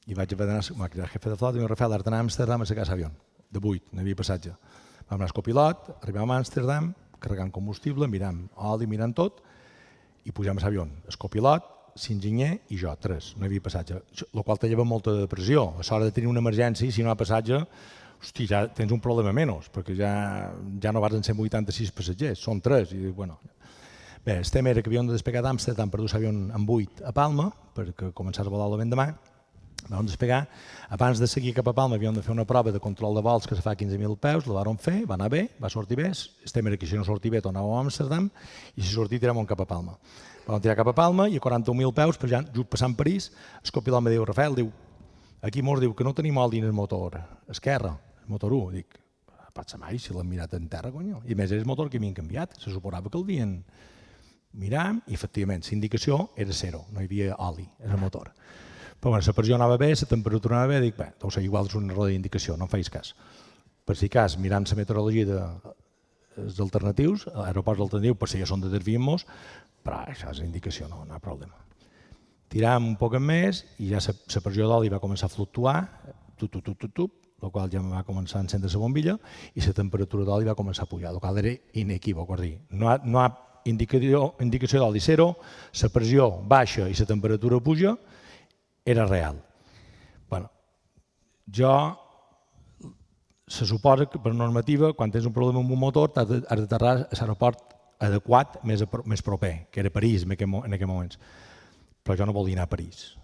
I vaig haver d'anar, com a jefe de flota, i em Rafael, ara d'anar a Amsterdam a la casa avió. De 8, n'hi havia passatge. Vam anar a copilot, arribàvem a Amsterdam, carregant combustible, mirant oli, mirant tot, i pujam a l'avió. El copilot, l'enginyer i jo, 3, no hi havia passatge. El qual te lleva molta depressió. A l'hora de tenir una emergència, si no hi ha passatge, hosti, ja tens un problema menys, perquè ja no vas en 186 passatgers, són 3. I, bueno. Bé, el tema era que havíem de despegar d'Amsterdam per dur l'avió amb 8 a Palma, perquè començàs a volar l'endemà. Vam despegar. Abans de seguir cap a Palma havíem de fer una prova de control de vols que se fa a 15.000 peus, la vam fer, va anar bé, va sortir bé. El tema era que si no sortia bé tornàvem a Amsterdam i si sortia tiràvem cap a Palma. Vam tirar cap a Palma i a 41.000 peus, ja just passant París, el copilot me diu, Rafael, diu, aquí mos diu que no tenim oli en el motor esquerre, el motor 1. Dic, pot ser mai, si l'hem mirat en terra, conyo. I a més és el motor que havien canviat, se suposava que el havien mirat i efectivament la indicació era 0, no hi havia oli en el motor. Però bueno, la pressió anava bé, la temperatura anava bé, dic, bé, deu ser igual, és un error d'indicació, no en facis cas. Per si cas, mirant la meteorologia dels alternatius, aeroports alternatius, per si ja són determinats, però això és indicació, no hi ha problema. Tiràvem un poc més i ja la pressió d'oli va començar a fluctuar, el qual ja va començar a encendre la bombilla i la temperatura d'oli va començar a pujar, el qual era inequívoc, és dir, no hi ha indicació d'oli 0, la pressió baixa i la temperatura puja, era real. Bueno, se suposa que per normativa, quan tens un problema amb un motor, has d'aterrar a l'aeroport adequat més proper, que era París en aquell moments. Però jo no volia anar a París.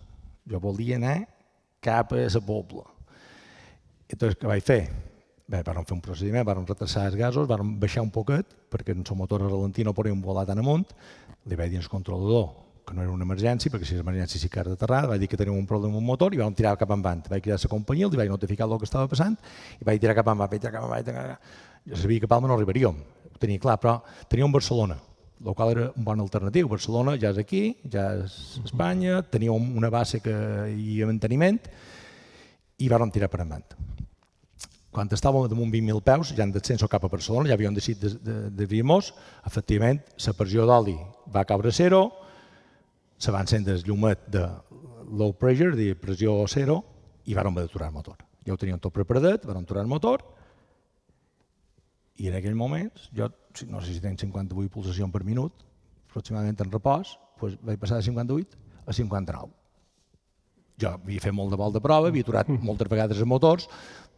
Jo volia anar cap a la Pobla. Llavors, què vaig fer? Bé, vam fer un procediment, vam retrasar els gasos, vam baixar un poquet, perquè en el motor a ralentí no podíem volar tan amunt. Li vaig dir al controlador que no era una emergència, perquè si és emergència sí que era d'aterrar, vaig dir que teníem un problema amb un motor i vam tirar cap endavant. Vaig cridar a la companyia, els vaig notificar el que estava passant i vaig tirar cap endavant. Jo sabia que a Palma no arribaríem, ho tenia clar, però teníem Barcelona, el qual era un bon alternatiu. Barcelona ja és aquí, ja és Espanya, teníem una base que hi havia manteniment i vam tirar per endavant. Quan estàvem damunt 20.000 peus, ja en descenso cap a Barcelona, ja havíem decidit de vir-nos, efectivament, la pressió d'oli va caure a zero, se va encendre el llumet de low pressure, de pressió zero, i vam haver d'aturar el motor. Ja ho teníem tot preparat, vam aturar el motor, i en aquell moment, jo no sé si tenc 58 pulsacions per minut, aproximadament en repòs, doncs vaig passar de 58 a 59. Jo havia fet molt de vol de prova, havia aturat moltes vegades els motors,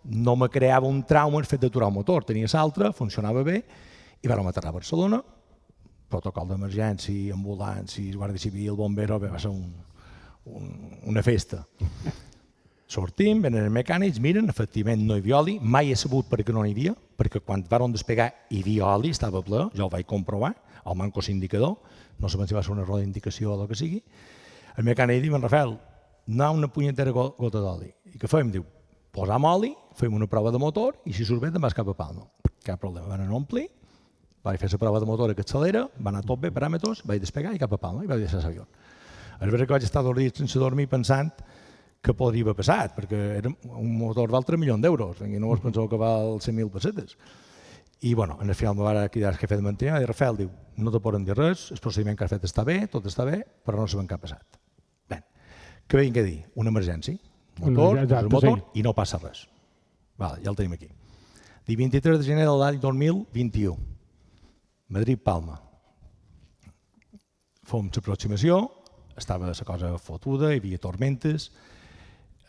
no me creava un trauma el fet d'aturar el motor, tenia l'altre, funcionava bé, i vam aterrar a Barcelona, protocol d'emergència, ambulàncies, guàrdia civil, bombero, va ser una festa. Sortim, venen els mecànics, miren, efectivament no hi havia oli, mai he sabut per què no hi havia, perquè quan van despegar hi havia oli, estava ple, jo el vaig comprovar, el manco indicador, no sabem si va ser un error d'indicació o el que sigui. El mecànic diu, Rafael, no hi ha una punyetera gota d'oli. I què fem? Diu, posam oli, fem una prova de motor i si surt bé te'n vas cap a Palma. Cap problema, van anar a omplir, vaig fer la prova de motor que accelera, va anar tot bé, paràmetres, vaig despegar i cap a Palma i vaig deixar l'avió. És veritat que vaig estar 2 dies sense dormir pensant que podria haver passat, perquè era un motor val 3 milions d'euros, i no vos penseu que val 100.000 pessetes. I bueno, en el final me va cridar el jefe de manteniment, i Rafael diu, no te poden dir res, el procediment que has fet està bé, tot està bé, però no sabem què ha passat. Bé, què veiem que dir? Una emergència. Motor, i no passa res. Vale, ja el tenim aquí. Dia 23 de gener de l'any 2021. Madrid-Palma. Fem l'aproximació, estava la cosa fotuda, hi havia tormentes,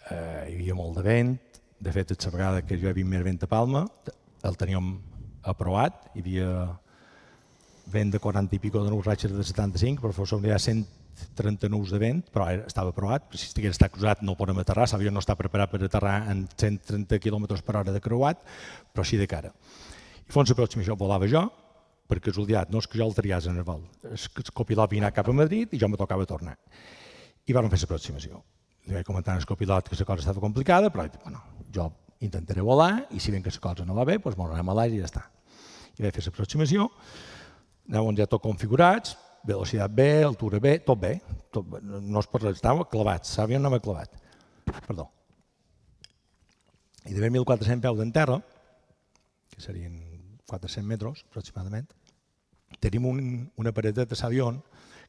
hi havia molt de vent. De fet, la vegada que hi havia més vent a Palma, el teníem aprovat, hi havia vent de 40 i pico de nous, ratxes de 75, però fos hi ha 130 nous de vent, però estava aprovat, si estigués estat cruzat no podem aterrar, l'avió no està preparat per aterrar en 130 km per hora de creuat, però sí de cara. I fons l'aproximació, volava jo, per casualitat, no és que jo el triàs en el vol, és que el copilot havia anat cap a Madrid i jo me tocava tornar. I vam fer l'aproximació. Li vaig comentar al copilot que la cosa estava complicada, però bueno, jo intentaré volar i si ben que la cosa no va bé, doncs m'anem a l'aire i ja està. I vaig fer l'aproximació, anàvem ja tot configurats, velocitat bé, altura bé, tot bé. No es pot res, estava clavat, l'avió anava clavat. Perdó. I d'haver 1.400 peus en terra, que serien 400 metres aproximadament, tenim un aparatet de l'avió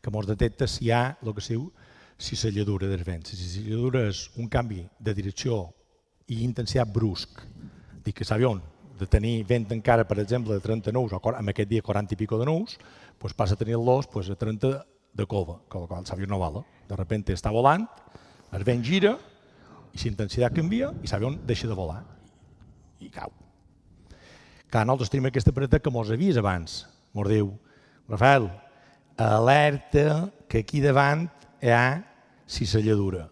que ens detecta si hi ha el que es diu cisalladura del vent. La cisalladura és un canvi de direcció i intensitat brusc. Dic que l'avió de tenir vent encara, per exemple, de 30 nous, o en aquest dia 40 i pico de nous, doncs passa a tenir-los a 30 de cova, amb la qual l'avió no vala. De repente està volant, el vent gira, i la intensitat canvia, i l'avió deixa de volar, i cau. Clar, nosaltres tenim aquest aparatet que ens avisa abans. Ens diu, Rafael, alerta que aquí davant hi ha cisalladura.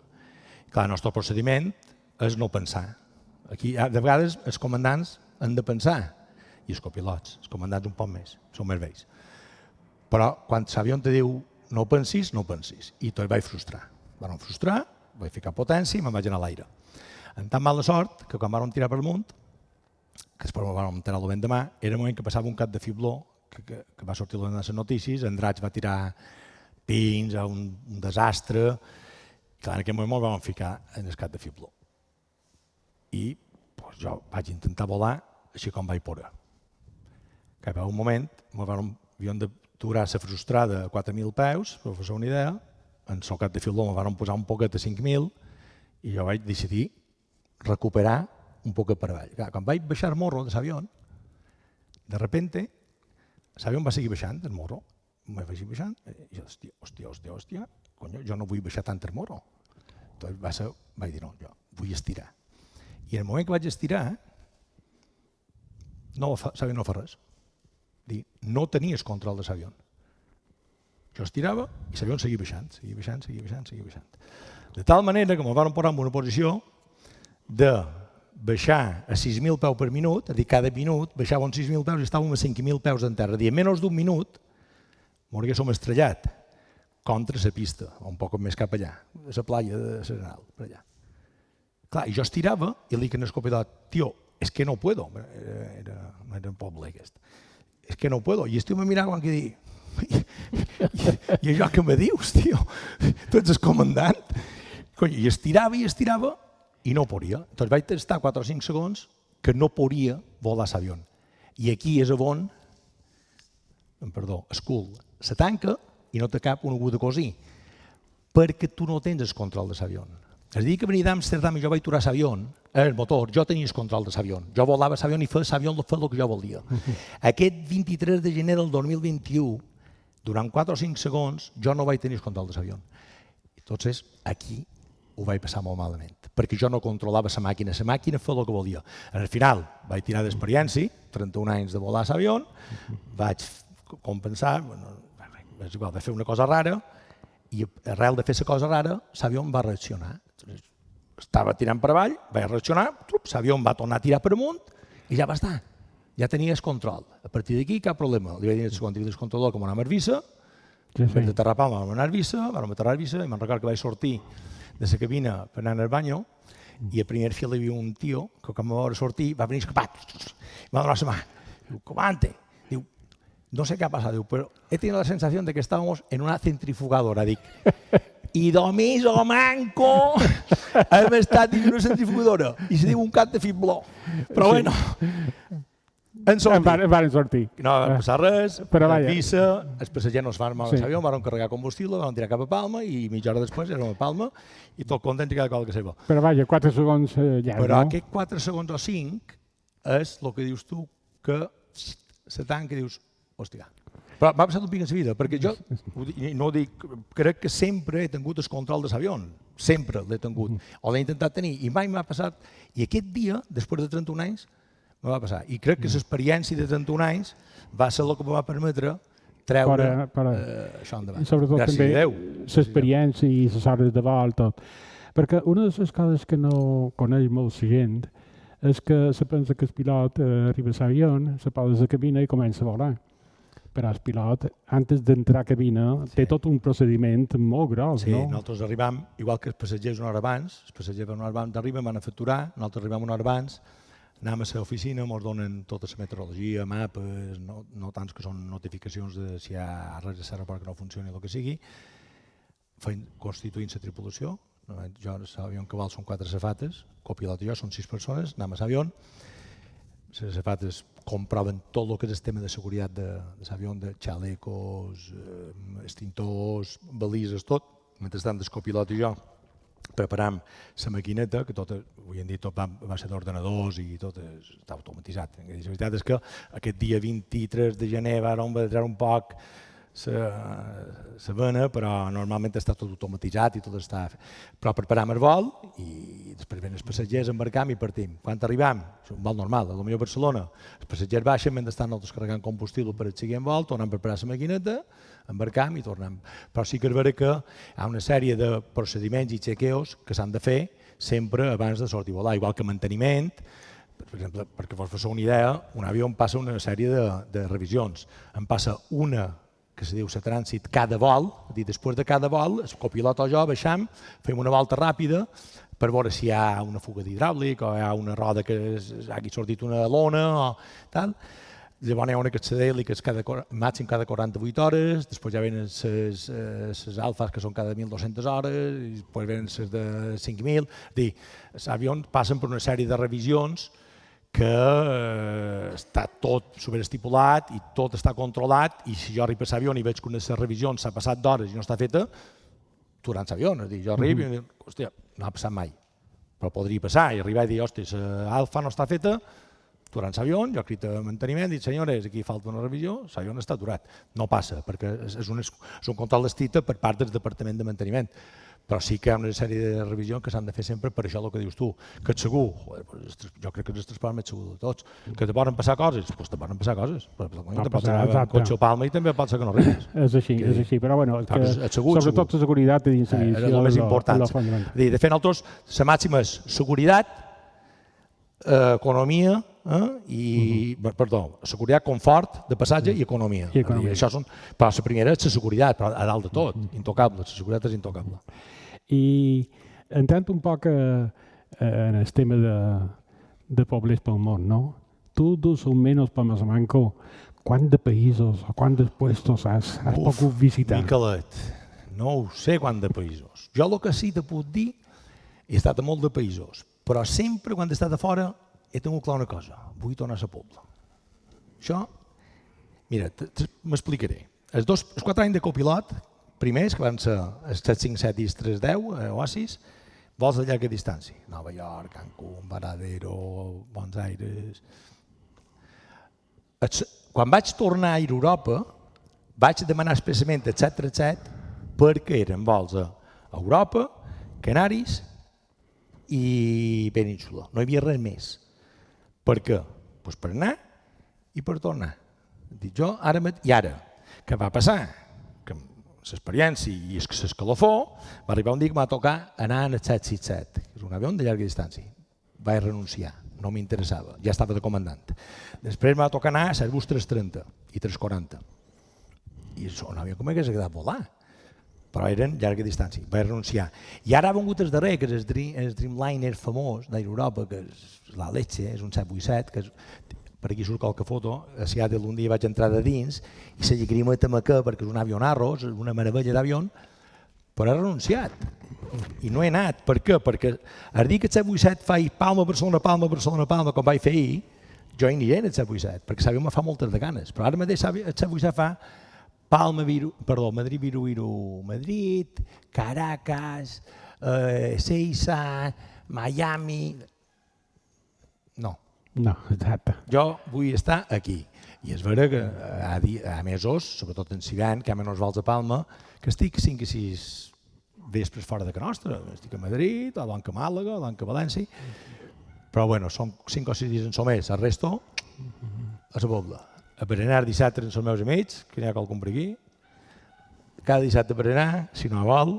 Clar, el nostre procediment és no pensar. Aquí, de vegades, els comandants han de pensar, i els copilots, els comandants un poc més, són més vells. Però quan l'avió te diu no pensis, no pensis. I tot vaig frustrar. Vam frustrar, vaig ficar potència i me'n vaig anar a l'aire. Amb tan mala sort que quan vam tirar per amunt, que després vam tirar el vent de mà, era el moment que passava un cap de fibló, que va sortir a les notícies, en Draig va tirar pins, un desastre. Clar, en aquell moment vam ficar en el cap de fibló. I jo vaig intentar volar així com vaig poder. Cap a un moment, havíem d'aturar la frustrada a 4.000 peus, per fer una idea, en el cap de fibló me van posar un poquet a 5.000 i jo vaig decidir recuperar un poquet per avall. Quan vaig baixar el morro de l'avió, de repente, l'avió va seguir baixant, el morro, em vaig seguir baixant, i hòstia, jo no vull baixar tant el morro. Entonces vaig dir, no, jo vull estirar. I en el moment que vaig estirar, l'avió no fa res. No tenia el control de l'avió. Jo estirava i l'avió seguia baixant. De tal manera que ens vam posar en una posició de baixar a 6.000 peus per minut, és a dir, cada minut baixàvem 6.000 peus i estàvem a 5.000 peus en terra. En menys d'un minut ens haguéssim estrellat contra la pista, un poc més cap allà, a la playa de Serenal, per allà. Clar, i jo estirava i li dic al copilot, tio, és que no puedo. No era un poble aquest. És que no puedo. I el tio me mirava quan que dir, i això que me dius, tio? Tu ets el comandant. I estirava i no podia. Doncs vaig estar 4 o 5 segons que no podia volar l'avió. I aquí és on, se tanca i no té cap un agut de cosir, perquè tu no tens el control de l'avió. El dia que venia d'Amsterdam i jo vaig aturar l'avió, el motor, jo tenia el control de l'avió. Jo volava l'avió i feia l'avió el que jo volia. Aquest 23 de gener del 2021, durant 4 o 5 segons, jo no vaig tenir el control de l'avió. Entonces, aquí ho vaig passar molt malament, perquè jo no controlava la màquina feia el que volia. Al final vaig tirar d'experiència, 31 anys de volar l'avió, vaig compensar, vaig fer una cosa rara, i arrel de fer la cosa rara, l'avió va reaccionar. Estava tirant per avall, vaig reaccionar, l'avió em va tornar a tirar per amunt i ja va estar. Ja tenia el control. A partir d'aquí, cap problema. Li vaig dir al controlador que m'anava a Eivissa, vaig aterrar a Palma, vam anar a Eivissa, i me'n recordo que vaig sortir de la cabina per anar al banyo i a primer fil hi havia un tio que quan em va veure sortir va venir escapat, va donar la mà. Diu, comandante, diu, no sé qué ha pasado, pero he tenido la sensación de que estábamos en una centrifugadora, dic. I només o manco hem estat en una centrifugadora i se diu un cap de fibló. Però bueno, Van sortir. No va passar res, Eivissa, els passatgers no es van mal a l'avió, van carregar combustible, van tirar cap a Palma i mitja hora després érem a Palma i tot content i cada cosa que seva. Però vaja, 4 segons llarg, Però no? aquests 4 segons o 5 és el que dius tu, que se tanca i dius, hòstia. Però m'ha passat un pic en la vida, perquè jo, no ho dic, crec que sempre he tingut el control de l'avió, sempre l'he tingut, o l'he intentat tenir, i mai m'ha passat. I aquest dia, després de 31 anys, me va passar. I crec que l'experiència de 31 anys va ser el que em va permetre treure això endavant. I sobretot també l'experiència i les hores de vol, tot. Perquè una de les coses que no coneix molta gent és que se pensa que el pilot arriba a l'avió, se posa a la cabina i comença a volar. Però el pilot, antes d'entrar a cabina, té tot un procediment molt gros, no? Sí, nosaltres arribam, igual que els passatgers una hora abans, els passatgers una hora abans arriben, van a facturar, nosaltres arribem una hora abans, anem a l'oficina, ens donen tota la meteorologia, mapes, no tants que són notificacions de si hi ha res de l'aeroport que no funcioni o el que sigui, constituint la tripulació, jo l'avió en cabal són 4 safates, copilot i jo són 6 persones, anem a l'avió, les safates comproven tot el que és el tema de seguretat de l'avió, de xalecos, extintors, balises, tot. Mentrestant, el copilot i jo preparam la maquineta, que tot, avui en dia tot va ser d'ordenadors i tot està automatitzat. La veritat és que aquest dia 23 de gener vam treure un poc la vena, però normalment està tot automatitzat i tot està... Però preparam el vol i després venen els passatgers, embarcam i partim. Quan arribam, és un vol normal, potser a Barcelona, els passatgers baixen, mentre estan nosaltres carregant combustible per el següent vol, tornem a preparar la maquineta, embarcam i tornem. Però sí que és vera que hi ha una sèrie de procediments i chequeos que s'han de fer sempre abans de sortir a volar, igual que manteniment. Per exemple, perquè vos feu una idea, un avió em passa una sèrie de revisions. Em passa una que se diu la trànsit cada vol, és a dir, després de cada vol, el copilot o jo baixam, fem una volta ràpida per veure si hi ha una fuga d'hidràulic o hi ha una roda que hagi sortit una lona o tal. Llavors hi ha una que és l'hèlic, que és màxim cada 48 hores, després ja venen les alfas que són cada 1.200 hores, i després venen les de 5.000. És a dir, els avions passen per una sèrie de revisions que està tot superestipulat i tot està controlat, i si jo arribo a l'avió i veig que una de les revisions s'ha passat d'hores i no està feta, aturar l'avió. És a dir, jo arribo i dic, hòstia, no ha passat mai, però podria passar, i arribar i dir, hòstia, l'alfa no està feta, aturar l'avió, jo crito a manteniment, dic, senyores, aquí falta una revisió, l'avió no està aturat. No passa, perquè és un control estricte per part del Departament de Manteniment. Però sí que hi ha una sèrie de revisions que s'han de fer sempre per això el que dius tu, que ets segur, jo crec que és el transport més segur de tots, que te poden passar coses, doncs te poden passar coses, però te pots anar amb cotxe o Palma i també pot ser que no arribis. És així, però bueno, sobretot la seguretat dins l'aviació és el més important. De fet, nosaltres, la màxima és seguretat, economia, seguretat, confort de passatge i economia. I economia. Això són, però la primera és la seguretat, però a dalt de tot, intocable, la seguretat és intocable. I entrant un poc en el tema de pobles pel món, no? Tu, o menos per Mazamanco, quants de països o quants de puestos has pogut visitar? Miquelet, no ho sé quant de països. Jo el que sí te puc dir, he estat a molt de països, però sempre quan he estat a fora he tingut clar una cosa, vull tornar a la Pobla. Això, mira, m'explicaré. Els 4 anys de copilot, primers, que van ser els 757 i els 310, Oasis, vols de llarga distància. Nova York, Cancún, Varadero, Buenos Aires... Quan vaig tornar a Europa, vaig demanar expressament el 737 perquè eren vols a Europa, Canaris i Península. No hi havia res més. Per què? Pues per anar i per tornar. Dic jo, i ara, què va passar? Que l'experiència i l'escalafó va arribar un dia que m'ha tocat anar en el 767, que és un avió de llarga distància. Vaig renunciar, no m'interessava, ja estava de comandant. Després m'ha tocat anar a Airbus 330 i 340. I és un avió que m'hagués agradat volar, però eren llarga distància, vaig renunciar. I ara ha vengut el darrer, que és el Dreamliner famós d'Europa, que és la Lecce, és un 787, que és, per aquí surt qualque foto, a Seattle un dia vaig entrar de dins i la llagrima tamaca, perquè és un avionarro, és una meravella d'avió, però he renunciat. I no he anat. Per què? Perquè el dia que el 787 faig Palma-Barcelona, Palma-Barcelona, Palma, com vaig fer ahir, jo hi aniré en el 787, perquè l'avió me fa moltes de ganes. Però ara mateix el 787 fa Madrid, Viru, Madrid, Caracas, Seiza, Miami... No. No, exacte. Jo vull estar aquí. I és vera que a mesos, sobretot en Sigan, que menys vols a Palma, que estic 5 o 6 vespres fora de casa nostra. Estic a Madrid, a l'Anca Màlaga, a l'Anca València, però bueno, són 5 o 6 dies en somés. El resto, a la Pobla. A berenar dissabte amb els meus amics, que n'hi ha qualcun per aquí. Cada dissabte a berenar, si no vol,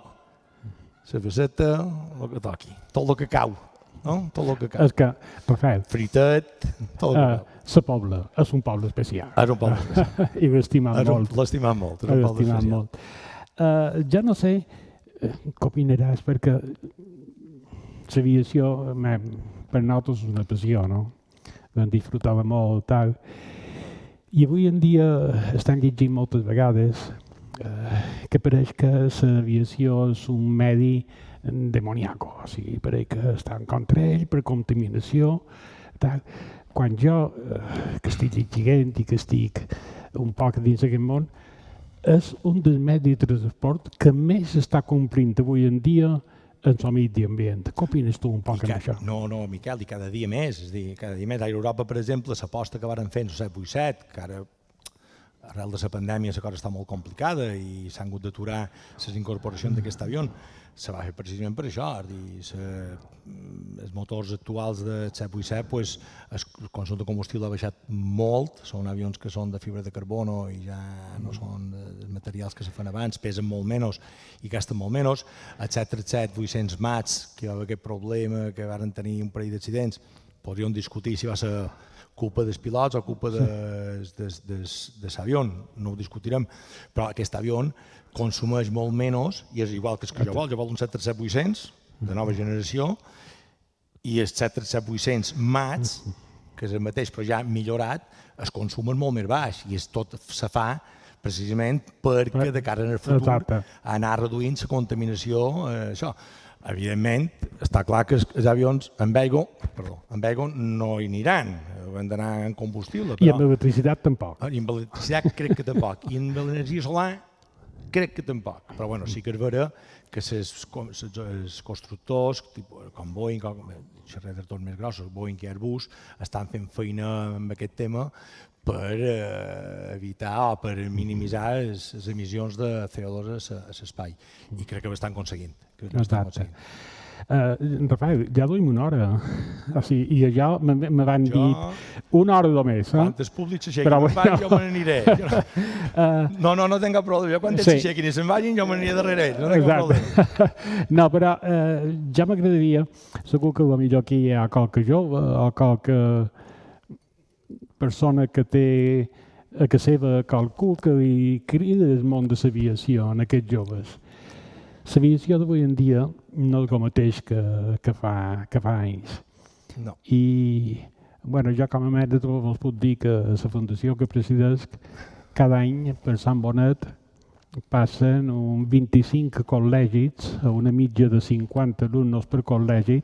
la faceta, el que toqui. Tot el que cau. No? Tot el que cau. És que, Rafael, Fritet, tot el que cau. la Pobla és un poble especial. És un poble especial. I l'estimam molt. L'estimam molt. És un poble especial. Molt. Jo no sé què opinaràs, perquè l'aviació per nosaltres és una passió, no? Vam disfrutar molt, tal. I avui en dia estan llegint moltes vegades que pareix que l'aviació és un medi demoniaco, o sigui, pareix que està en contra ell per contaminació, tal. Quan jo, que estic llegint i que estic un poc dins d'aquest món, és un dels medis de transport que més està complint avui en dia en el medi ambient. Què opines tu un poc amb això? No, Miquel, i cada dia més. És a dir, cada dia més. A Europa, per exemple, l'aposta que varen fer en el 787, que ara, arrel de la pandèmia, la cosa està molt complicada i s'han hagut d'aturar les incorporacions d'aquest avió, se va fer precisament per això. És dir, els motors actuals de 787, pues, el consum de combustible ha baixat molt, són avions que són de fibra de carbono i ja no són els materials que se fan abans, pesen molt menys i gasten molt menys. El 737, 800 mats, que hi va haver aquest problema, que varen tenir un parell d'accidents, podríem discutir si va ser culpa dels pilots o culpa de l'avió, no ho discutirem, però aquest avió consumeix molt menys i és igual que el que jo vol un 737-800 de nova generació i el 737-800 MAX, que és el mateix però ja millorat, es consum és molt més baix i tot se fa precisament perquè de cara al futur anar reduint la contaminació, això. Evidentment, està clar que els avions amb aigua no hi aniran, han d'anar en combustible. I amb electricitat tampoc. I amb electricitat crec que tampoc. I amb l'energia solar crec que tampoc. Però bueno, sí que és vera que els constructors, com Boeing, xerré de tots més grossos, Boeing i Airbus, estan fent feina amb aquest tema per evitar o per minimitzar les emissions de CO2 a l'espai. I crec que ho estan aconseguint. Rafael, ja duim una hora. O sigui, i allò me van dir una hora només. Quan els públics s'aixequin i me'n vagin, jo me n'aniré. No tinc cap problema. Jo quan ells s'aixequin i se'n vagin, jo me n'aniré darrere ells. No tinc cap problema. No, però ja m'agradaria, segur que potser aquí hi ha qualque jove o qualque persona que té a casa seva qualcú que li crida el món de l'aviació en aquests joves. L'aviació d'avui en dia no és el mateix que fa anys. No. I bueno, jo com a mèdic us puc dir que a la fundació que presidesc cada any per Sant Bonet passen uns 25 col·legis a una mitja de 50 alumnes per col·legi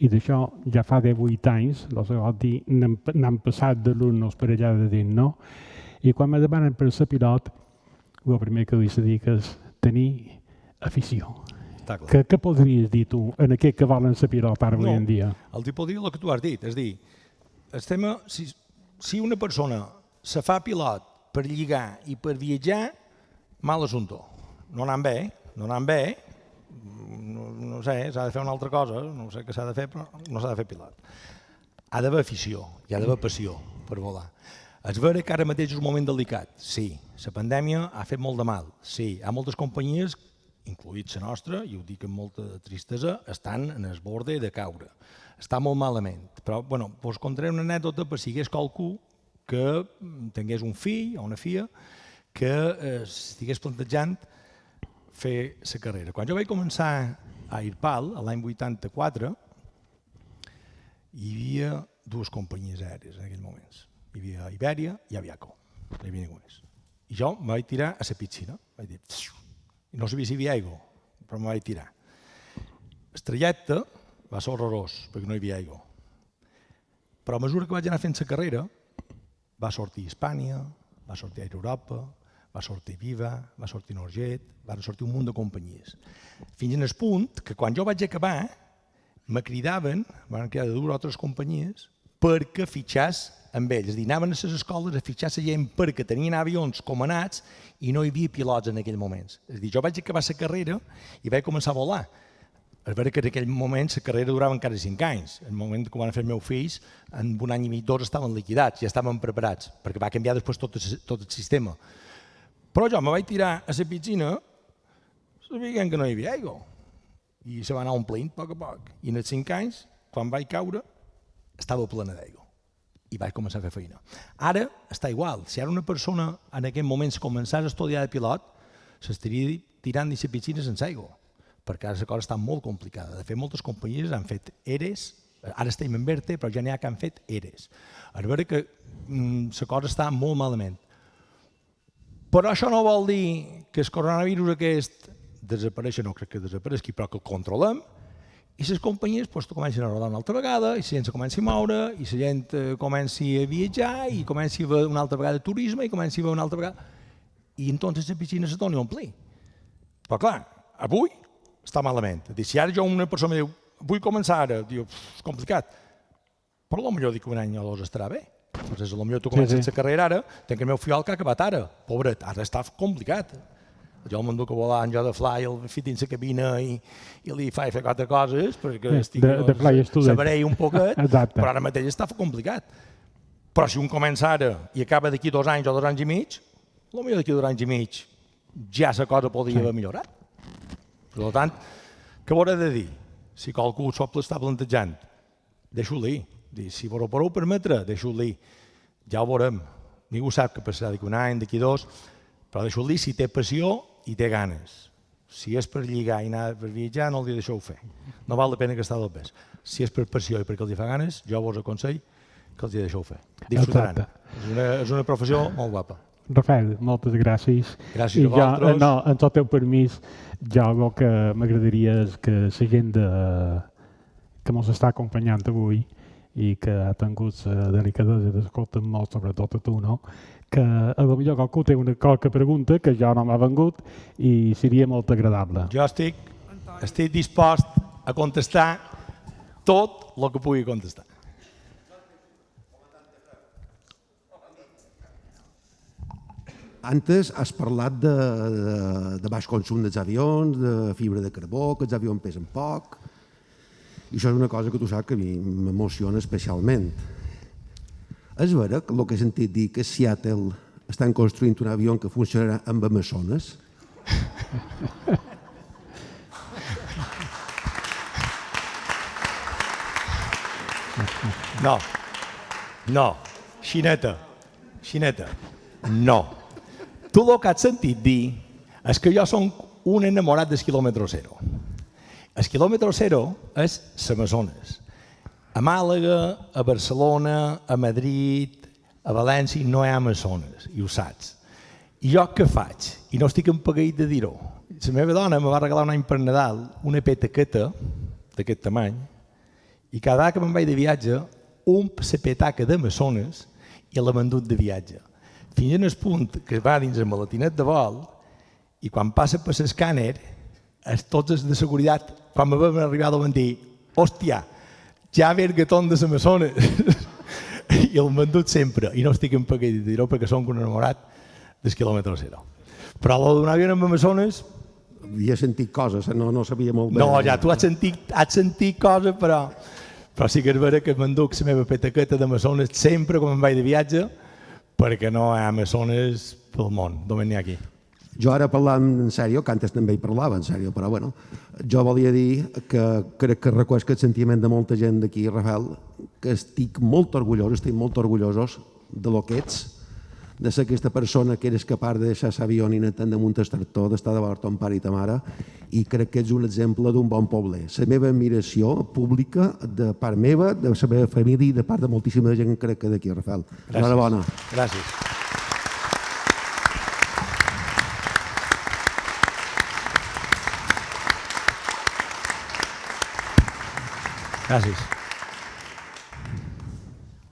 i d'això ja fa 18 anys, n'han passat d'alumnes per allà de dins, no? I quan me demanen per ser pilot, el primer que li dic és tenir afició. Què podries dir tu en aquest que volen ser pilot ara avui en dia? Els podria dir el que tu has dit, és dir, si una persona se fa pilot per lligar i per viatjar, mal assumpte. No anant bé, no sé, s'ha de fer una altra cosa, no sé què s'ha de fer, però no s'ha de fer pilot. Ha d'haver afició, hi ha d'haver passió per volar. És vera que ara mateix és un moment delicat, sí. La pandèmia ha fet molt de mal, sí. Hi ha moltes companyies, incloïts la nostra, i ho dic amb molta tristesa, estan en el borde de caure. Està molt malament. Però, bueno, us contaré una anècdota per si hi hagués qualcú que tingués un fill o una filla que estigués plantejant fer la carrera. Quan jo vaig començar a IRPAL, l'any 84, hi havia dues companyies aèries en aquells moments. Hi havia Ibèria i Aviaco. No hi havia ningú més. I jo em vaig tirar a la piscina. Vaig dir, i no sabia si hi havia aigua, però em vaig tirar. El trajecte va ser horrorós, perquè no hi havia aigua. Però a mesura que vaig anar fent la carrera, va sortir Hispània, va sortir Air Europa, va sortir Viva, va sortir Norjet, van sortir un munt de companyies. Fins en el punt que quan jo vaig acabar, me cridaven, van cridar de dues o altres companyies, perquè fitxàs amb ells. És a dir, anaven a les escoles a fitxar la gent perquè tenien avions comanats i no hi havia pilots en aquells moments. És a dir, jo vaig acabar la carrera i vaig començar a volar. És vera que en aquell moment la carrera durava encara 5 anys. En el moment que van fer els meus fills, en un any i mig, 2 estaven liquidats, ja estaven preparats, perquè va canviar després tot el sistema. Però jo me vaig tirar a la piscina sabent que no hi havia aigua. I se va anar omplint a poc a poc. I en els 5 anys, quan vaig caure, estava plena d'aigua. I vaig començar a fer feina. Ara està igual. Si ara una persona en aquest moment començés a estudiar de pilot, s'estaria tirant de la piscina sense aigua. Perquè ara la cosa està molt complicada. De fet, moltes companyies han fet EREs, ara estem en verde, però ja n'hi ha que han fet EREs. És vera que la cosa està molt malament. Però això no vol dir que el coronavirus aquest desapareixi, no crec que desapareixi, però que el controlem, i les companyies comencen a rodar una altra vegada, i la gent se comença a moure, i la gent comença a viatjar, i comença a veure una altra vegada turisme, i comença a veure una altra vegada... I entonces la piscina se torna a omplir. Però clar, avui està malament. Si ara jo una persona diu, vull començar ara, diu, és complicat. Però potser dic un any o dos estarà bé. Potser potser tu comences la carrera ara, tenc el meu fiol que ha acabat ara. Pobret, ara està complicat. Jo m'enduc a volar en jo de fly, el fit dins la cabina i li faig fer 4 coses perquè sabré un poquet, però ara mateix està complicat. Però si un comença ara i acaba d'aquí 2 anys o 2 anys i mig, potser d'aquí 2 anys i mig ja la cosa podria haver millorat. Per tant, què hauré de dir? Si qualcú està plantejant, deixo-li. Si ho podeu permetre, deixo-li. Ja ho veurem. Ningú sap que passarà d'aquí un any, d'aquí 2, però deixo-li si té passió i té ganes. Si és per lligar i anar per viatjar, no li deixeu fer. No val la pena gastar dos pes. Si és per passió i perquè els fa ganes, jo vos aconsell que els deixeu fer. Disfrutaran. És una professió molt guapa. Rafael, moltes gràcies. Gràcies a vosaltres. No, amb el teu permís, jo el que m'agradaria és que la gent que ens està acompanyant avui i que ha tingut la delicadesa d'escoltar molt, sobretot a tu, no? Que potser qualcú té una qualque pregunta que jo no m'ha vengut i seria molt agradable. Jo estic dispost a contestar tot el que pugui contestar. Antes has parlat de baix consum dels avions, de fibra de carbó, que els avions pesen poc. I això és una cosa que tu saps que a mi m'emociona especialment. És vera que el que he sentit dir que a Seattle estan construint un avió que funcionarà amb Amazones? No. Xineta, no. Tu el que has sentit dir és que jo som un enamorat del quilòmetre zero. El quilòmetre zero és l'Amazones. A Màlaga, a Barcelona, a Madrid, a València no hi ha Amazones, i ho saps. I jo què faig? I no estic empaguit de dir-ho. La meva dona me va regalar un any per Nadal una petaqueta d'aquest tamany i cada vegada que me'n vaig de viatge la petaca d'Amazones i l'he vendut de viatge. Fins en el punt que va dins el maletinet de vol i quan passa per l'escàner, tots els de seguretat, quan me vam arribar, van dir hòstia, ja ve el gatón de l'Amazones. I l'he vendut sempre i no estic empaguit de dir-ho perquè som un enamorat del quilòmetre zero. Però el d'un avió amb Amazones... Havia sentit coses, no sabia molt bé. No, ja, tu has sentit coses, però sí que és vera que m'enduc la meva petaqueta d'Amazones sempre quan em vaig de viatge perquè no hi ha Amazones pel món, només n'hi ha aquí. Jo ara parlant en sèrio, que antes també hi parlava en sèrio, però bueno, jo volia dir que crec que reconeix el sentiment de molta gent d'aquí, Rafael, que estic molt orgullosos de lo que ets, de ser aquesta persona que eres capaç de deixar l'avió i anar damunt el tractor, d'estar davant ton pare i ta mare, i crec que ets un exemple d'un bon poble. La meva admiració pública de part meva, de la meva família i de part de moltíssima gent crec que d'aquí, Rafael. Enhorabona. Gràcies. Gràcies.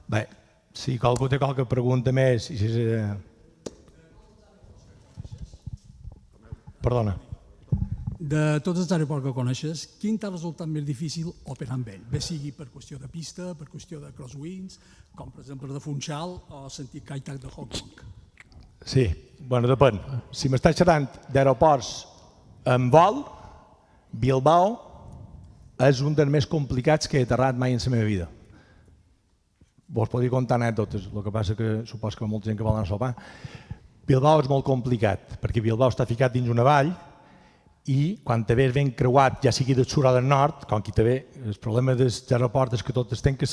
Bé, si qualcú té qualque pregunta més... Perdona. De tots els aeroports que coneixes, quin t'ha resultat més difícil operar amb ell? Bé sigui per qüestió de pista, per qüestió de crosswinds, com per exemple de Funchal o sentit Kai Tak de Hong Kong. Sí, bueno, depèn. Si m'estàs xerrant d'aeroports en vol, Bilbao és un dels més complicats que he aterrat mai en la meva vida. Vos podria contar anècdotes, el que passa que supos que molta gent que vol anar a sopar. Bilbao és molt complicat, perquè Bilbao està ficat dins una vall i quan te ves ben creuat, ja sigui del sud o del nord, com que te ve, el problema dels aeroports és que tot estem que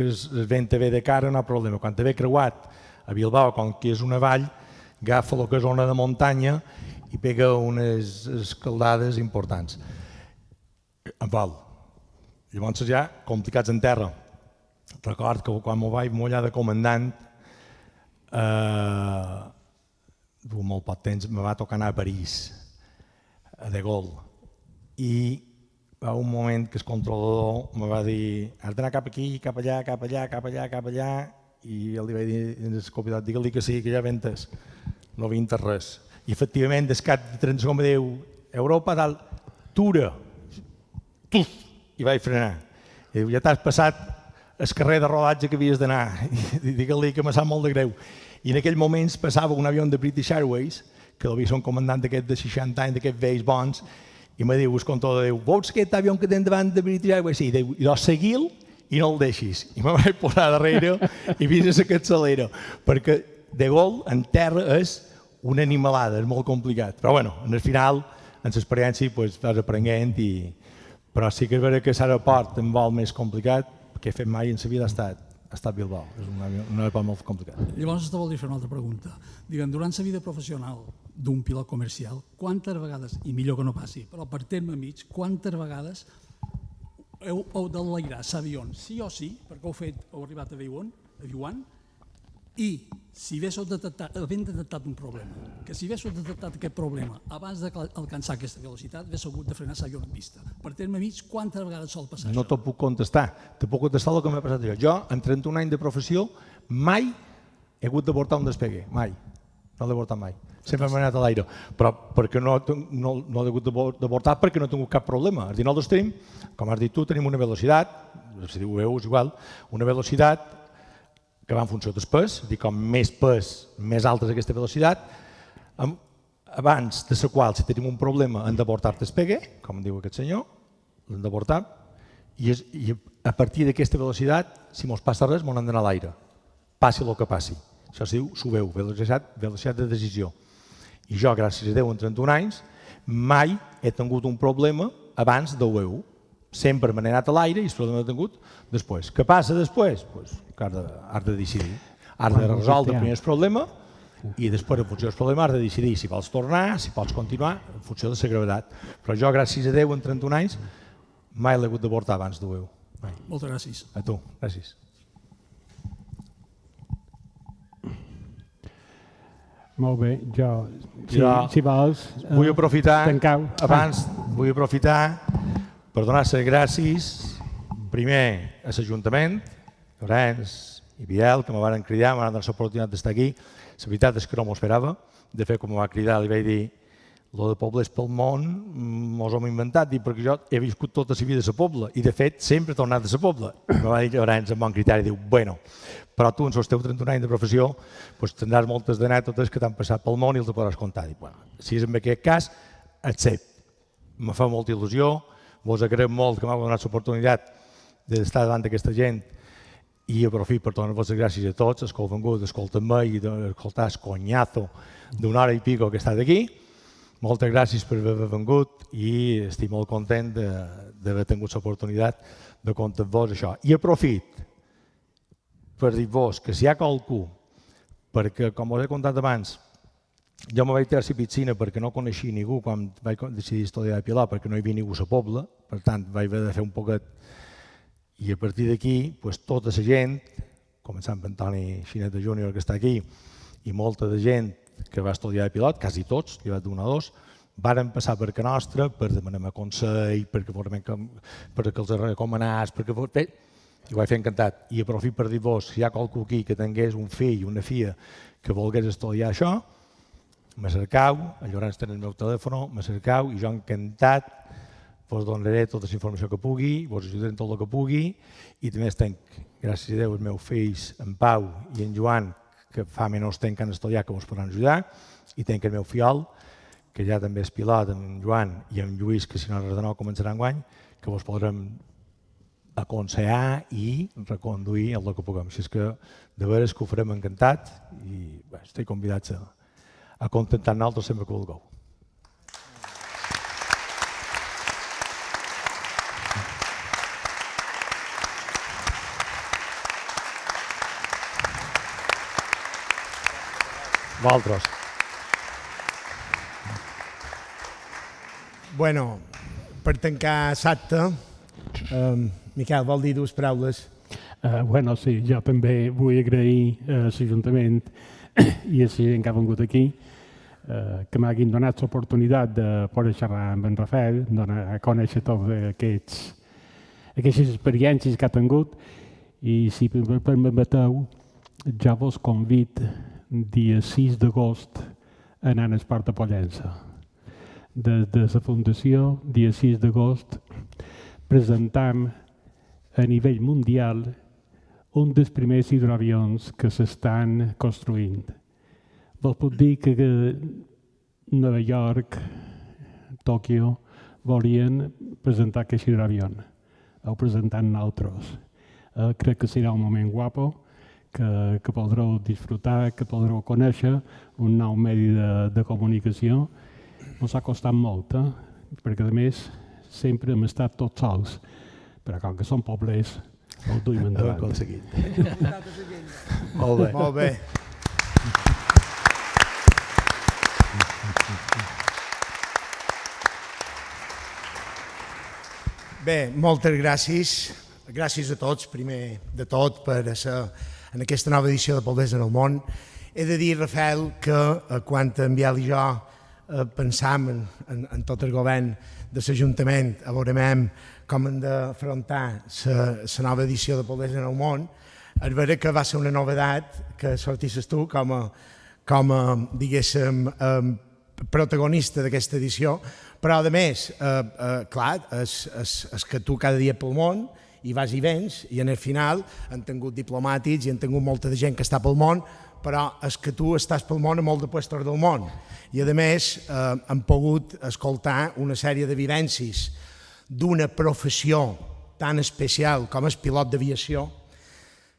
es vent te ve de cara, no hi ha problema. Quan te ve creuat a Bilbao, com que és una vall, agafa el que és zona de muntanya i pega unes escaldades importants. En vol. Llavors ja complicats en terra. Record que quan m'ho vaig mullar de comandant, durant molt poc temps, me va tocar anar a París, a De Gaulle, i va un moment que el controlador me va dir has d'anar cap aquí, cap allà, cap allà, cap allà, cap allà, i jo li vaig dir al copilote, digue-li que sí, que ja ventes, no vintes res. I efectivament, des cap de 30 segons me diu Europa, dalt, Tura, i vaig frenar. I diu, ja t'has passat el carrer de rodatge que havies d'anar, i digue-li que me sap molt de greu. I en aquell moments passava un avió de British Airways, que devia ser un comandant d'aquest de 60 anys, d'aquests vells bons, i me diu, el controlador, diu, vols aquest avió que tens davant de British Airways? Sí, diu, i doncs segui'l i no el deixis. I me vaig posar darrere i fins a que accelera, perquè De Gaulle en terra és una animalada, és molt complicat. Però bueno, en el final, en l'experiència, vas aprenent, però sí que és vera que l'aeroport en vol més complicat, que he fet mai en la vida ha estat Bilbao. És un aeroport molt complicat. Llavors te voldria fer una altra pregunta. Durant la vida professional d'un pilot comercial, quantes vegades, i millor que no passi, però per terme mig, quantes vegades heu d'enlairar l'avió sí o sí, perquè heu arribat a Viuan, i si haguéssiu detectat un problema, que si haguéssiu detectat aquest problema abans d'alcançar aquesta velocitat, haguéssiu hagut de frenar l'avió en pista. Per terme mig, quantes vegades sol passar això? No t'ho puc contestar. Te puc contestar el que m'ha passat jo. Jo, en 31 anys de professió, mai he hagut d'avortar un despegue. Mai. No l'he avortat mai. Sempre m'he anat a l'aire. Però perquè no l'he hagut d'avortar perquè no he tingut cap problema. El 19 d'Stream, com has dit tu, tenim una velocitat, si ho veus igual, una velocitat que va en funció del pes, és a dir, com més pes, més alta és aquesta velocitat, abans de la qual, si tenim un problema, hem d'avortar despegue, com diu aquest senyor, l'hem d'avortar, i a partir d'aquesta velocitat, si mos passa res, mos hem d'anar a l'aire, passi el que passi. Això es diu SUBEU, velocitat de decisió. I jo, gràcies a Déu, en 31 anys, mai he tingut un problema abans de UEU. Sempre m'he anat a l'aire i el problema l'he tingut després. Què passa després? Pues, que has de decidir. has de resoldre primer el problema i després, en funció del problema, has de decidir si vols tornar, si pots continuar, en funció de la gravetat. Però jo, gràcies a Déu, en 31 anys, mai l'he hagut de portar abans d'ho. Moltes gràcies. A tu, gràcies. Molt bé, jo, si vols... Vull aprofitar, tancau. Vull aprofitar per donar les gràcies primer a l'Ajuntament, Llorenç i Biel, que me van cridar, m'han donat l'oportunitat d'estar aquí. La veritat és que no m'ho esperava. De fet, quan me va cridar, li vaig dir lo de pobles pel món mos ho hem inventat, perquè jo he viscut tota la vida a la Pobla i, de fet, sempre he tornat a la Pobla. Me va dir Llorenç amb bon criteri, diu, bueno, però tu, en els teus 31 anys de professió, tindràs moltes anècdotes que t'han passat pel món i els podràs contar. Dic, bueno, si és en aquest cas, accept. Me fa molta il·lusió, vos agraïm molt que m'heu donat l'oportunitat d'estar davant d'aquesta gent i aprofito per donar-vos les gràcies a tots, els que heu vingut, escoltar-me i escoltar el conyazo d'una hora i pico que he estat aquí. Moltes gràcies per haver vingut i estic molt content d'haver tingut l'oportunitat de contar-vos això. I aprofito per dir-vos que si hi ha qualcú, perquè com us he contat abans, jo me vaig tirar a la piscina perquè no coneixia ningú quan vaig decidir estudiar a Pilar, perquè no hi havia ningú a la Pobla, per tant vaig haver de fer un poquet. I a partir d'aquí, tota la gent, començant per Antoni Xineta Júnior, que està aquí, i molta de gent que va estudiar de pilot, quasi tots, llevat d'un o dos, varen passar per que nostra per demanar-me consell, perquè els recomanats, perquè... I ho vaig fer encantat. I aprofito per dir-vos, si hi ha qualcú aquí que tingués un fill o una filla que volgués estudiar això, me cercau, a Llorenç tenen el meu telèfon, me cercau i jo encantat vos donaré tota la informació que pugui, vos ajudaré en tot el que pugui i també tenc, gràcies a Déu, els meus fills, en Pau i en Joan, que fa menys temps que han estudiat, que ens podran ajudar, i tenc el meu fiol, que ja també és pilot, en Joan i en Lluís, que si no res de nou començarà enguany, que vos podrem aconsellar i reconduir el que puguem. Així que de veres que ho farem encantat i estic convidats a contentar nosaltres sempre que vulgueu. Vosaltres. Bueno, per tancar l'acte, Miquel, vol dir dues paraules? Bueno, sí, jo també vull agrair a l'Ajuntament i a la gent que ha vingut aquí que m'hagin donat l'oportunitat de poder xerrar amb en Rafael, donar a conèixer totes aquestes experiències que ha tingut i si me permeteu, ja vos convido dia 6 d'agost a anar al Esport de Pollença. Des de la Fundació, dia 6 d'agost, presentam a nivell mundial un dels primers hidroavions que s'estan construint. Vos puc dir que Nova York, Tòquio, volien presentar aquest hidroavió. Ho presentant nosaltres. Crec que serà un moment guapo, que podreu disfrutar, que podreu conèixer un nou medi de comunicació. Ens ha costat molt, perquè a més sempre hem estat tots sols, però com que som poblers, ho duim endavant. Ho hem aconseguit. Molt bé. Molt bé. Bé, moltes gràcies. Gràcies a tots, primer de tot, per ser en aquesta nova edició de Poblers en el món. He de dir, Rafael, que quan en Biel i jo pensam en tot el govern de l'Ajuntament, a veurem com hem d'afrontar la nova edició de Poblers en el món, és vera que va ser una novedat que sortisses tu com a diguéssim, protagonista d'aquesta edició, però a més, clar, és que tu cada dia pel món i vas i vens, i en el final han tingut diplomàtics i han tingut molta de gent que està pel món, però és que tu estàs pel món a molt de puestos del món. I a més hem pogut escoltar una sèrie de vivències d'una professió tan especial com és pilot d'aviació,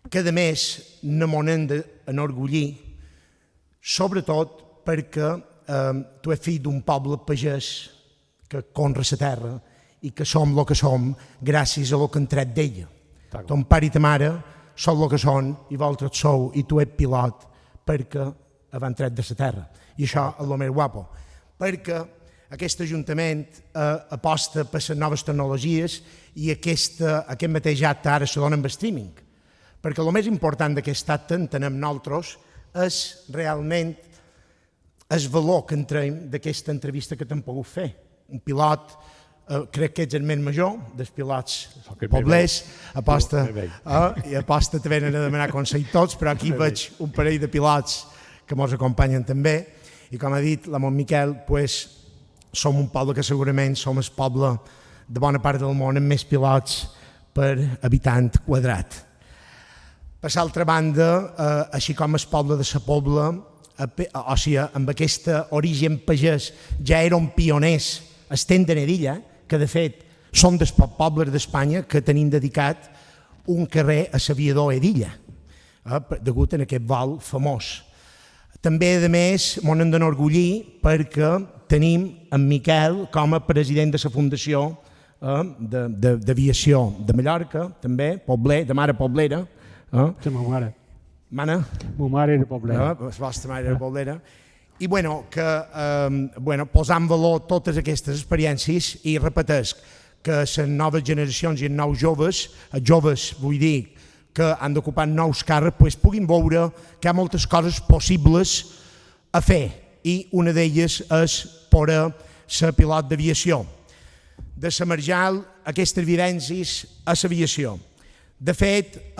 que a més no m'ho hem d'enorgullir, sobretot perquè tu ets fill d'un poble pagès que conra la terra i que som el que som gràcies a el que hem tret d'ella. Ton pare i ta mare són el que són i vosaltres sou i tu ets pilot perquè van tret de la terra. I això és el més guapo. Perquè aquest Ajuntament aposta per les noves tecnologies i aquest mateix acte ara se dona amb streaming. Perquè el més important d'aquest acte, entenem nosaltres, és realment el valor que en traiem d'aquesta entrevista que t'hem pogut fer. Un pilot, crec que ets el més major dels pilots poblers, aposta te venen a demanar consell tots, però aquí veig un parell de pilots que ens acompanyen també, i com ha dit l'Amon Miquel, som un poble que segurament som el poble de bona part del món amb més pilots per habitant quadrat. Per l'altra banda, així com el poble de la Pobla, o sigui, amb aquesta origen pagès, ja eren pioners estent de Nedilla, que de fet som dels pobles d'Espanya que tenim dedicat un carrer a l'aviador Edilla, degut a aquest vol famós. També, a més, m'ho hem d'enorgullir perquè tenim en Miquel com a president de la Fundació d'Aviació de Mallorca, també, pobler, de mare poblera. La meva mare. Mana? La mare era poblera. La vostra mare era poblera. I posar en valor totes aquestes experiències i repeteix que les noves generacions i els nous joves, vull dir, que han d'ocupar nous càrrecs, puguin veure que hi ha moltes coses possibles a fer i una d'elles és per ser pilot d'aviació. De la Marjal, aquestes vivències a l'aviació. De fet,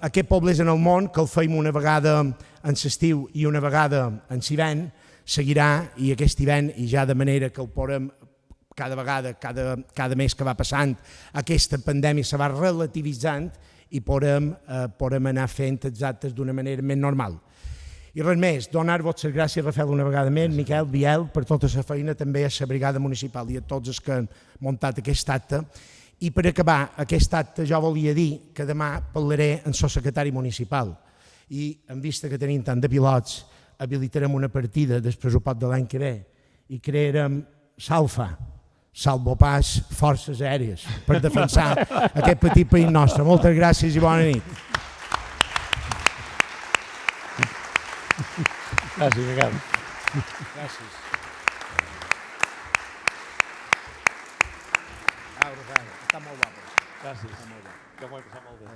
aquest poble és en el món que el feim una vegada en l'estiu i una vegada en l'hivern, seguirà i aquest hivern, i ja de manera que el podem cada vegada, cada mes que va passant, aquesta pandèmia se va relativitzant i podem anar fent els actes d'una manera més normal. I res més, donar-vos les gràcies, Rafael, una vegada més, Miquel, Biel, per tota la feina, també a la brigada municipal i a tots els que han muntat aquest acte. I per acabar aquest acte jo volia dir que demà parlaré amb el secretari municipal i en vista que tenim tant de pilots habilitarem una partida del pressupost de l'any que ve i crearem SALFA, Salvopàs Forces Aèries, per defensar aquest petit país nostre. Moltes gràcies i bona nit. Gràcies, Miquel. Gràcies. Està molt guapo. Gràcies. Que m'ho he passat molt bé.